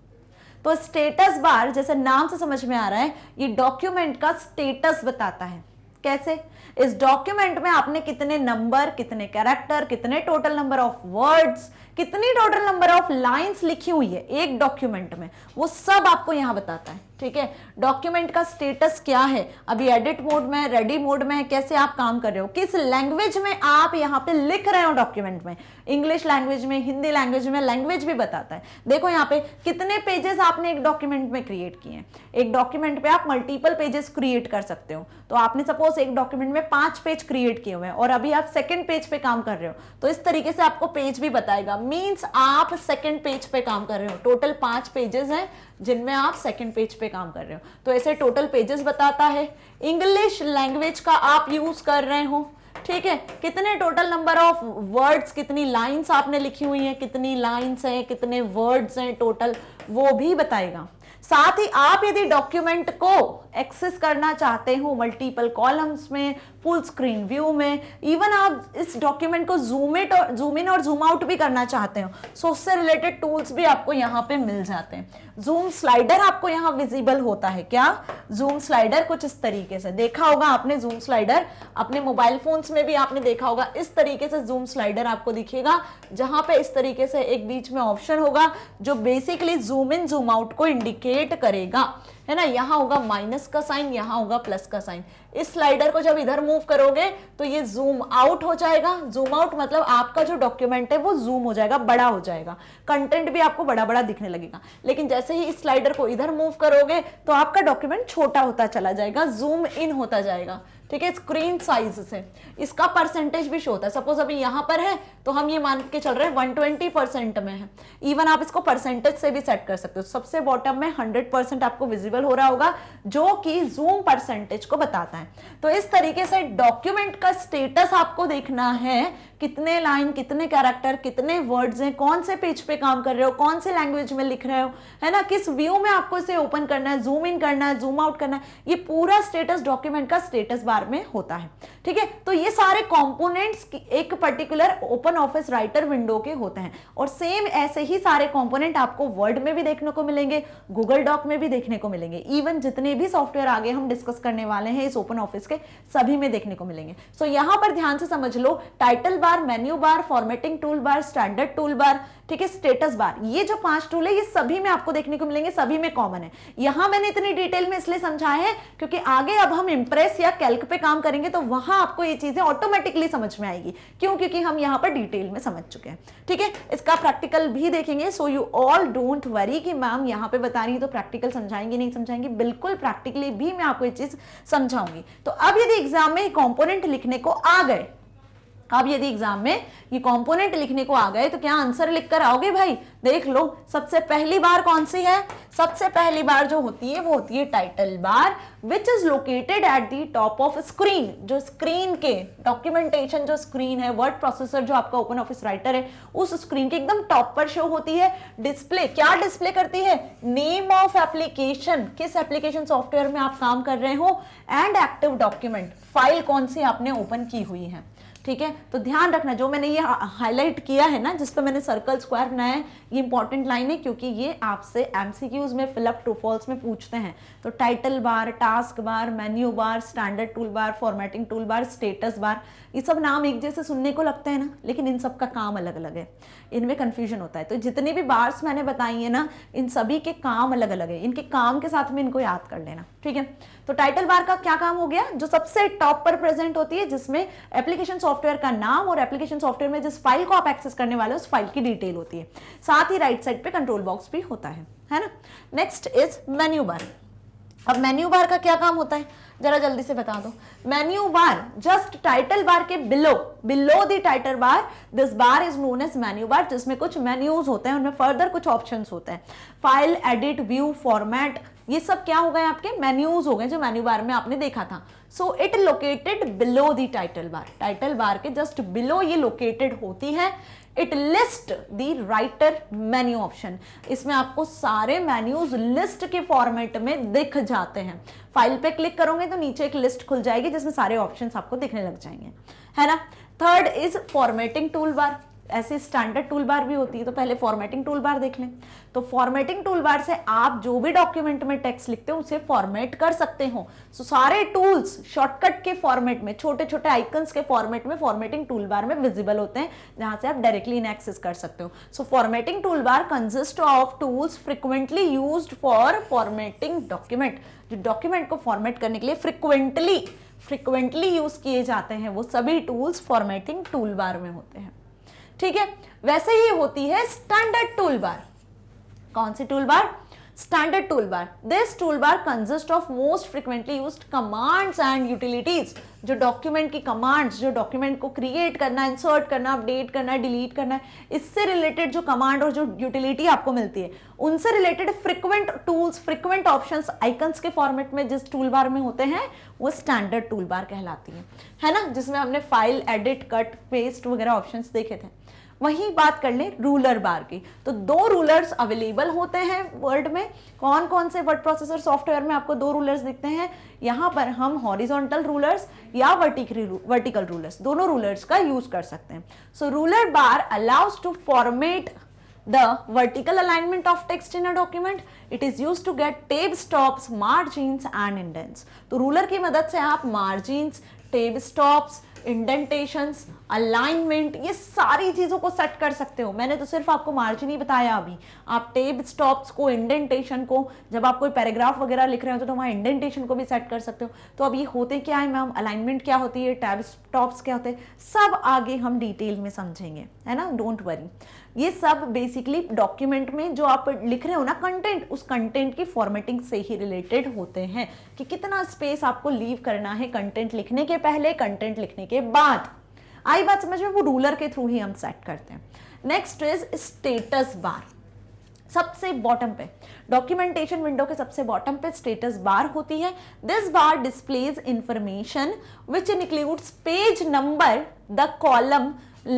तो स्टेटस बार जैसे नाम से समझ में आ रहा है, ये डॉक्यूमेंट का स्टेटस बताता है। कैसे? इस डॉक्यूमेंट में आपने कितने नंबर, कितने कैरेक्टर, कितने टोटल नंबर ऑफ वर्ड्स, कितनी टोटल नंबर ऑफ लाइंस लिखी हुई है एक डॉक्यूमेंट में, वो सब आपको यहां बताता है। ठीक है, डॉक्यूमेंट का स्टेटस क्या है, अभी एडिट मोड में, रेडी मोड में है, कैसे आप काम कर रहे हो, किस लैंग्वेज में आप यहाँ पे लिख रहे हो डॉक्यूमेंट में, इंग्लिश लैंग्वेज में, हिंदी लैंग्वेज में, लैंग्वेज भी बताता है। देखो यहाँ पे कितने पेजेस आपने एक डॉक्यूमेंट में क्रिएट किए हैं। एक डॉक्यूमेंट पे आप मल्टीपल पेजेस क्रिएट कर सकते हो। तो आपने सपोज एक डॉक्यूमेंट में 5 पेज क्रिएट किए हुए हैं और अभी आप सेकंड पेज पे काम कर रहे हो, तो इस तरीके से आपको पेज भी बताएगा, मींस आप सेकंड पेज पे काम कर रहे हो। टोटल 5 पेजेस हैं जिनमें आप सेकंड पेज पे काम कर रहे हो, तो ऐसे टोटल पेजेस बताता है। इंग्लिश लैंग्वेज का आप यूज कर रहे हो, ठीक है, कितने टोटल नंबर ऑफ वर्ड्स, कितनी लाइंस आपने लिखी हुई हैं, कितनी लाइंस हैं, कितने वर्ड्स हैं टोटल, वो भी बताएगा। साथ ही आप यदि डॉक्यूमेंट को एक्सेस करना चाहते हो मल्टीपल कॉलम्स में, फुल स्क्रीन व्यू में, इवन आप इस डॉक्यूमेंट को जूम इन और जूम आउट भी करना चाहते हो, सो उससे रिलेटेड टूल्स भी आपको यहाँ पे मिल जाते हैं। जूम स्लाइडर आपको यहाँ विजिबल होता है। क्या? जूम स्लाइडर कुछ इस तरीके से देखा होगा आपने। जूम स्लाइडर अपने मोबाइल फोन्स में भी आपने देखा होगा, इस तरीके से जूम स्लाइडर आपको दिखेगा, जहां पे इस तरीके से एक बीच में ऑप्शन होगा जो basically zoom in zoom out को इंडिकेट करेगा, है ना। यहाँ होगा माइनस का साइन, यहाँ होगा प्लस का साइन। इस स्लाइडर को जब इधर मूव करोगे तो ये जूम आउट हो जाएगा। जूम आउट मतलब आपका जो डॉक्यूमेंट है वो जूम हो जाएगा, बड़ा हो जाएगा, कंटेंट भी आपको बड़ा बड़ा दिखने लगेगा। लेकिन जैसे ही इस स्लाइडर को इधर मूव करोगे तो आपका डॉक्यूमेंट छोटा होता चला जाएगा, जूम इन होता जाएगा। ठीक है, स्क्रीन साइज से इसका परसेंटेज भी शो होता है। सपोज अभी यहां पर है तो हम ये मान के चल रहे हैं 120% में है। इवन आप इसको परसेंटेज से भी सेट कर सकते हो। सबसे बॉटम में 100% आपको विजिबल हो रहा होगा, जो कि जूम परसेंटेज को बताता है। तो इस तरीके से डॉक्यूमेंट का स्टेटस आपको देखना है, कितने लाइन, कितने कैरेक्टर, कितने वर्ड्स हैं, कौन से पेज पे काम कर रहे हो, कौन से लैंग्वेज में लिख रहे हो, है ना, किस व्यू में आपको इसे ओपन करना है, जूम इन करना है, जूम आउट करना है, ये पूरा स्टेटस डॉक्यूमेंट का स्टेटस बार में होता है। ठीक है, तो ये सारे कंपोनेंट्स एक particular open office writer window के होते हैं। और सेम ऐसे ही सारे कंपोनेंट आपको वर्ड में भी देखने को मिलेंगे, गूगल डॉक में भी देखने को मिलेंगे, इवन जितने भी सॉफ्टवेयर आगे हम डिस्कस करने वाले हैं इस ओपन ऑफिस के, सभी में देखने को मिलेंगे। सो यहां पर ध्यान से समझ लो, title bar, menu bar, formatting tool bar, standard tool bar, ठीक है, स्टेटस बार, ये जो 5 टूल है ये सभी में आपको देखने को मिलेंगे, सभी में कॉमन है। यहां मैंने इतनी डिटेल में इसलिए समझाया है क्योंकि आगे अब हम इंप्रेस या कैल्क पे काम करेंगे तो वहां आपको ये चीजें ऑटोमेटिकली समझ में आएगी। क्यों? क्योंकि हम यहां पर डिटेल में समझ चुके हैं। ठीक है, इसका प्रैक्टिकल भी देखेंगे। So you all don't worry कि मैम यहां पे बता रही है तो प्रैक्टिकल समझाएंगे नहीं समझाएंगे, बिल्कुल प्रैक्टिकली भी मैं आपको ये चीज समझाऊंगी। तो अब यदि एग्जाम में कंपोनेंट लिखने को आ गए, अब यदि एग्जाम में ये कंपोनेंट लिखने को आ गए तो क्या आंसर लिख कर आओगे भाई? देख लो, सबसे पहली बार कौन सी है? सबसे पहली बार जो होती है वो होती है title bar, which is located at the top of screen. जो स्क्रीन के डॉक्यूमेंटेशन जो स्क्रीन है, वर्ड प्रोसेसर जो आपका ओपन ऑफिस राइटर है, उस स्क्रीन के एकदम टॉप पर शो होती है। डिस्प्ले क्या डिस्प्ले करती है? नेम ऑफ एप्लीकेशन, किस एप्लीकेशन सॉफ्टवेयर में आप काम कर रहे हो, एंड एक्टिव डॉक्यूमेंट, फाइल कौन सी आपने ओपन की हुई है। ठीक है, तो ध्यान रखना, जो मैंने ये हाईलाइट किया है ना, जिस पे मैंने सर्कल स्क्वायर बनाया है, ये इंपॉर्टेंट लाइन है क्योंकि ये आपसे एमसीक्यूज में फिलअप ट्रू फॉल्स में पूछते हैं। तो title bar, task bar, menu बार, स्टैंडर्ड टूल बार, फॉर्मेटिंग टूल बार, स्टेटस बार, ये सब नाम एक जैसे सुनने को लगते हैं ना, लेकिन इन सब का काम अलग अलग है, इनमें कंफ्यूजन होता है। तो जितनी भी बार्स मैंने बताई है ना, इन सभी के काम अलग अलग है, इनके काम के साथ में इनको याद कर लेना। ठीक है, तो टाइटल बार का क्या काम हो गया? जो सबसे टॉप पर प्रेजेंट होती है, जिसमें एप्लीकेशन सॉफ्टवेयर का नाम और एप्लीकेशन सॉफ्टवेयर में जिस फाइल को आप एक्सेस करने वाले हो उस फाइल की डिटेल होती है। साथ ही राइट साइड पे कंट्रोल बॉक्स भी होता है ना। Next is menu bar. अब मेन्यू बार का क्या काम होता है जरा जल्दी से बता दो। Menu bar just title bar के below the title bar this bar is known as menu bar, जिसमें कुछ मेन्यूज होते हैं, उनमें फर्दर कुछ ऑप्शंस होते हैं, फाइल, एडिट, व्यू, फॉर्मेट, ये सब क्या हो गए आपके मेन्यूज हो गए जो मेन्यू बार में आपने देखा था। So it located below the title bar के जस्ट बिलो ये लोकेटेड होती है। It list the writer menu option, इसमें आपको सारे मेन्यूज लिस्ट के फॉर्मेट में दिख जाते हैं। फाइल पे क्लिक करोगे तो नीचे एक लिस्ट खुल जाएगी जिसमें सारे ऑप्शंस आपको दिखने लग जाएंगे, है ना। थर्ड इज फॉर्मेटिंग टूल बार, ऐसे स्टैंडर्ड टूल बार भी होती है, तो पहले फॉर्मेटिंग टूल बार देख लें। तो फॉर्मेटिंग टूल बार से आप जो भी डॉक्यूमेंट में टेक्स्ट लिखते हो उसे फॉर्मेट कर सकते हो। सो सारे टूल्स शॉर्टकट के फॉर्मेट में, छोटे छोटे आइकन्स के फॉर्मेट में फॉर्मेटिंग टूल बार में विजिबल होते हैं, जहां से आप डायरेक्टली इन एक्सेस कर सकते हो। So formatting tool bar consist of tools frequently used for formatting document, जो डॉक्यूमेंट को फॉर्मेट करने के लिए फ्रिक्वेंटली यूज किए जाते हैं, वो सभी टूल्स फॉर्मेटिंग टूल बार में होते हैं। ठीक है, वैसे ही होती है स्टैंडर्ड टूल बार। कौन सी tool bar? Standard tool bar. This tool bar consist of most frequently used commands and utilities, जो डॉक्यूमेंट की कमांड्स, जो डॉक्यूमेंट को क्रिएट करना, इंसर्ट करना, अपडेट करना, डिलीट करना, इससे रिलेटेड जो कमांड और जो यूटिलिटी आपको मिलती है, उनसे related frequent tools, frequent options icons के फॉर्मेट में जिस टूल बार में होते हैं वो स्टैंडर्ड टूल बार कहलाती है ना, जिसमें हमने फाइल, एडिट, कट, पेस्ट वगैरह ऑप्शंस देखे थे। वही बात कर लें रूलर बार की, तो दो रूलर्स अवेलेबल होते हैं वर्ड में। कौन कौन से वर्ड प्रोसेसर सॉफ्टवेयर में आपको दो रूलर्स दिखते हैं? यहां पर हम हॉरिजॉन्टल रूलर्स या वर्टिकल रूलर्स, दोनों रूलर्स का यूज कर सकते हैं। So ruler bar allows to format the vertical alignment of text in a document. It is used to get tab stops, margins and indents. तो रूलर की मदद से आप margins, tab stops, indentations, alignment, ये सारी चीजों को सेट कर सकते हो। मैंने तो सिर्फ आपको मार्जिन ही बताया अभी, आप टेब स्टॉप्स को, इंडेंटेशन को, जब आप कोई पैराग्राफ वगैरह लिख रहे हो तो वहाँ इंडेंटेशन को भी सेट कर सकते हो। तो अब ये होते क्या है मैम, अलाइनमेंट क्या होती है, टैब स्टॉप्स क्या होते हैं, सब आगे हम डिटेल में समझेंगे, है ना, डोंट वरी। ये सब बेसिकली डॉक्यूमेंट में जो आप लिख रहे हो ना कंटेंट, उस कंटेंट की फॉर्मेटिंग से ही रिलेटेड होते हैं कि कितना स्पेस आपको लीव करना है कंटेंट लिखने के पहले, कंटेंट लिखने के बाद। आई बात समझ में? वो रूलर के थ्रू ही हम सेट करते हैं। Next is status bar. सबसे बॉटम पे डॉक्यूमेंटेशन विंडो के सबसे बॉटम पे स्टेटस बार होती है। This bar displays information which includes page number, the column,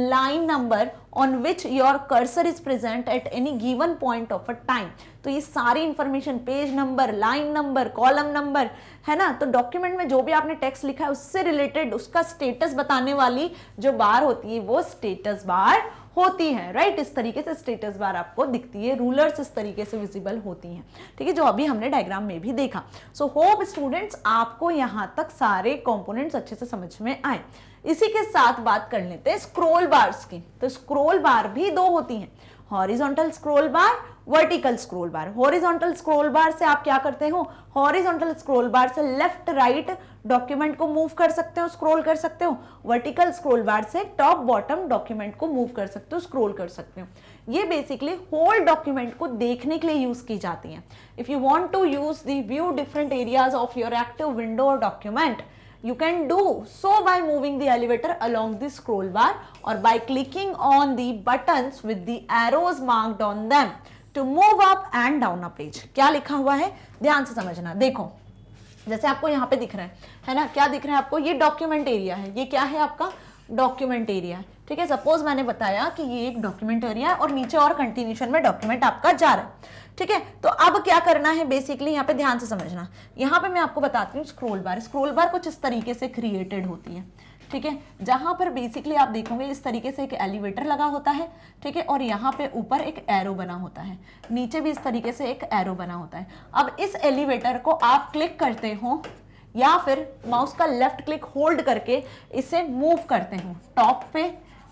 line number on which your cursor is present at any given point of a time। तो ये सारी information, page number, line number, column number, है ना, तो document में जो भी आपने टेक्स्ट लिखा है उससे रिलेटेड उसका स्टेटस बताने वाली जो बार होती है वो स्टेटस बार होती है, राइट। इस तरीके से स्टेटस बार आपको दिखती है, रूलर्स इस तरीके से विजिबल होती हैं, ठीक है, जो अभी हमने डायग्राम में भी देखा। सो होप स्टूडेंट्स आपको यहां तक सारे कंपोनेंट्स अच्छे से समझ में आए। इसी के साथ बात कर लेते हैं स्क्रॉल बार्स की। तो स्क्रॉल बार भी दो होती हैं, हॉरिजॉन्टल स्क्रॉल बार, वर्टिकल स्क्रॉल बार। हॉरिजॉन्टल स्क्रॉल बार से आप क्या करते हो, हॉरिजॉन्टल स्क्रॉल बार से लेफ्ट राइट डॉक्यूमेंट को मूव कर सकते हो, स्क्रॉल कर सकते हो। वर्टिकल स्क्रॉल बार से टॉप बॉटम डॉक्यूमेंट को मूव कर सकते हो, स्क्रॉल कर सकते हो। ये बेसिकली होल डॉक्यूमेंट को देखने के लिए यूज की जाती है। If you want to use the view different areas of your active window और document, you can do so by moving the elevator along the scroll bar or by clicking on the buttons with the arrows marked on them to move up and down a page। क्या लिखा हुआ है ध्यान से समझना। देखो जैसे आपको यहाँ पे दिख रहा है ना, क्या दिख रहा है आपको, ये डॉक्यूमेंट एरिया है, ये क्या है आपका डॉक्यूमेंट एरिया, ठीक है। सपोज मैंने बताया कि ये एक डॉक्यूमेंट एरिया है और नीचे और कंटिन्यूशन में डॉक्यूमेंट आपका जा रहा है, ठीक है। तो अब क्या करना है बेसिकली, यहाँ पे ध्यान से समझना। यहाँ पे मैं आपको बताती हूँ स्क्रॉल बार। स्क्रॉल बार कुछ इस तरीके से क्रिएटेड होती है, ठीक है, जहां पर बेसिकली आप देखोगे इस तरीके से एक एलिवेटर लगा होता है, ठीक है, और यहाँ पे ऊपर एक एरो बना होता है, नीचे भी इस तरीके से एक एरो बना होता है। अब इस एलिवेटर को आप क्लिक करते हो या फिर माउस का लेफ्ट क्लिक होल्ड करके इसे मूव करते हो टॉप पे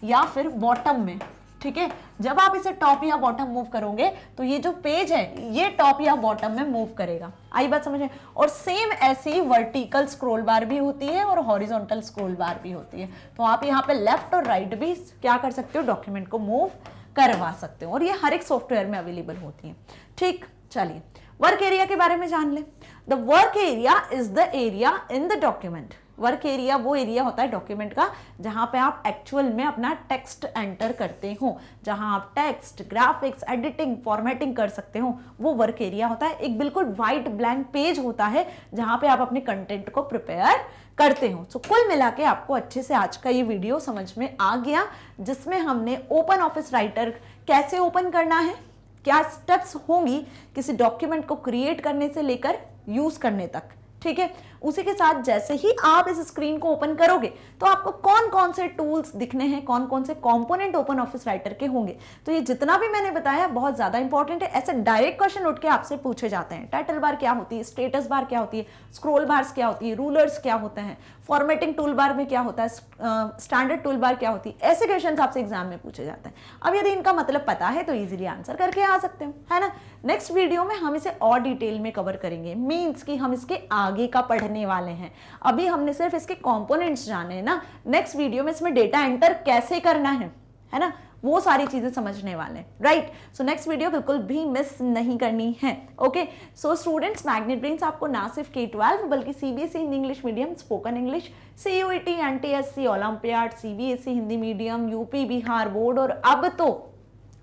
या फिर बॉटम में, ठीक है। जब आप इसे टॉप या बॉटम मूव करोगे तो ये जो पेज है ये टॉप या बॉटम में मूव करेगा। आई बात समझे? और सेम ऐसी वर्टिकल स्क्रॉल बार भी होती है और हॉरिजॉन्टल स्क्रॉल बार भी होती है। तो आप यहाँ पे लेफ्ट और राइट भी क्या कर सकते हो, डॉक्यूमेंट को मूव करवा सकते हो, और ये हर एक सॉफ्टवेयर में अवेलेबल होती है, ठीक। चलिए वर्क एरिया के बारे में जान ले। The work area is the area in the document. Work area वो एरिया होता है डॉक्यूमेंट का जहां पे आप एक्चुअल में अपना टेक्स्ट एंटर करते हो, जहां आप टेक्स्ट, ग्राफिक्स, एडिटिंग, फॉर्मेटिंग कर सकते हो, वो वर्क एरिया होता है। एक बिल्कुल वाइट ब्लैंक पेज होता है जहां पे आप अपने कंटेंट को प्रिपेयर करते हो। सो कुल मिला के आपको अच्छे से आज का ये वीडियो समझ में आ गया, जिसमें हमने ओपन ऑफिस राइटर कैसे ओपन करना है, क्या स्टेप्स होंगी किसी डॉक्यूमेंट को क्रिएट करने से लेकर यूज करने तक, ठीक है। उसी के साथ जैसे ही आप इस स्क्रीन को ओपन करोगे तो आपको कौन कौन से टूल्स दिखने हैं, कौन कौन से कंपोनेंट ओपन ऑफिस राइटर के होंगे। तो ये जितना भी मैंने बताया बहुत ज्यादा इंपॉर्टेंट है। ऐसे डायरेक्ट क्वेश्चन उठ के आपसे पूछे जाते हैं। टाइटल बार क्या होती है, स्टेटस बार क्या होती है, स्क्रॉल बार्स क्या होती है, रूलर्स क्या होते हैं, फॉर्मेटिंग टूल बार में क्या होता है, स्टैंडर्ड टूल बार क्या होती है, ऐसे क्वेश्चन आपसे एग्जाम में पूछे जाते हैं। अब यदि इनका मतलब पता है तो इजीली आंसर करके आ सकते हो, है ना। नेक्स्ट वीडियो में हम इसे और डिटेल में कवर करेंगे, मीन्स कि हम इसके आगे का पढ़ने वाले हैं। अभी हमने सिर्फ इसके कंपोनेंट्स जाने हैं ना, नेक्स्ट वीडियो में इसमें डेटा एंटर कैसे करना है ना, वो सारी चीजें समझने वाले हैं, राइट। सो नेक्स्ट वीडियो बिल्कुल भी मिस नहीं करनी है, okay. So students, magnet brains आपको ना सिर्फ K-12 बल्कि CBSE Hindi English medium, spoken English, CUET, NTSC, olympiad, CBSE Hindi medium, UP Bihar board और अब तो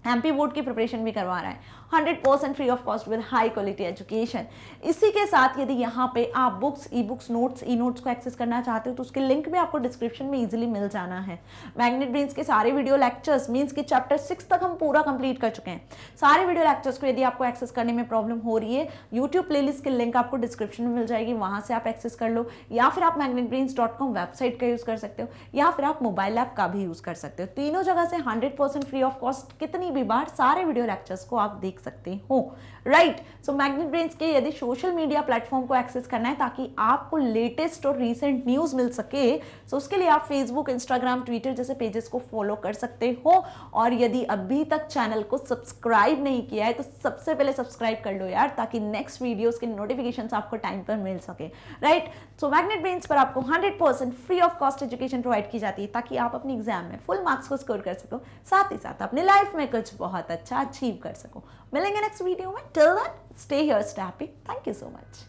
MP बोर्ड की प्रिपरेशन भी करवा रहा है 100% free of cost with high quality education. इसी के साथ यदि यहाँ पे आप books, e books, notes, e notes को एक्सेस करना चाहते हो तो उसके लिंक भी आपको डिस्क्रिप्शन में इजीली मिल जाना है। मैग्नेट ब्रेन्स के सारे वीडियो लेक्चर्स, मींस कि चैप्टर 6 तक हम पूरा कंप्लीट कर चुके हैं। सारे वीडियो लेक्चर्स को यदि आपको एक्सेस करने में प्रॉब्लम हो रही है, यूट्यूब प्लेलिस्ट की लिंक आपको डिस्क्रिप्शन में मिल जाएगी, वहां से आप एक्सेस कर लो, या फिर आप magnetbrains.com वेबसाइट का यूज कर सकते हो, या फिर आप मोबाइल ऐप का भी यूज कर सकते हो। तीनों जगह से 100% फ्री ऑफ कॉस्ट कितनी भी बार सारे वीडियो लेक्चर्स को आप देख सकते हो, राइट। सो मैग्नेट ब्रेन्स के यदि सोशल मीडिया प्लेटफॉर्म को एक्सेस करना है ताकि आपको लेटेस्ट और रीसेंट न्यूज मिल सके, तो उसके लिए आप फेसबुक, इंस्टाग्राम, ट्विटर जैसे पेजेस को फॉलो कर सकते हो। और यदि अभी तक चैनल को सब्सक्राइब नहीं किया है तो सबसे पहले सब्सक्राइब कर लो यार, ताकि नेक्स्ट वीडियोस के नोटिफिकेशंस आपको टाइम पर मिल सके, राइट। सो मैग्नेट ब्रेन्स पर आपको 100% free of cost education provide की जाती है ताकि आप अपने एग्जाम में फुल मार्क्स को स्कोर कर सको, साथ ही साथ अपने लाइफ में कुछ बहुत अच्छा अचीव कर सको। मिलेंगे नेक्स्ट वीडियो में। Till then stay here, stay happy. Thank you so much.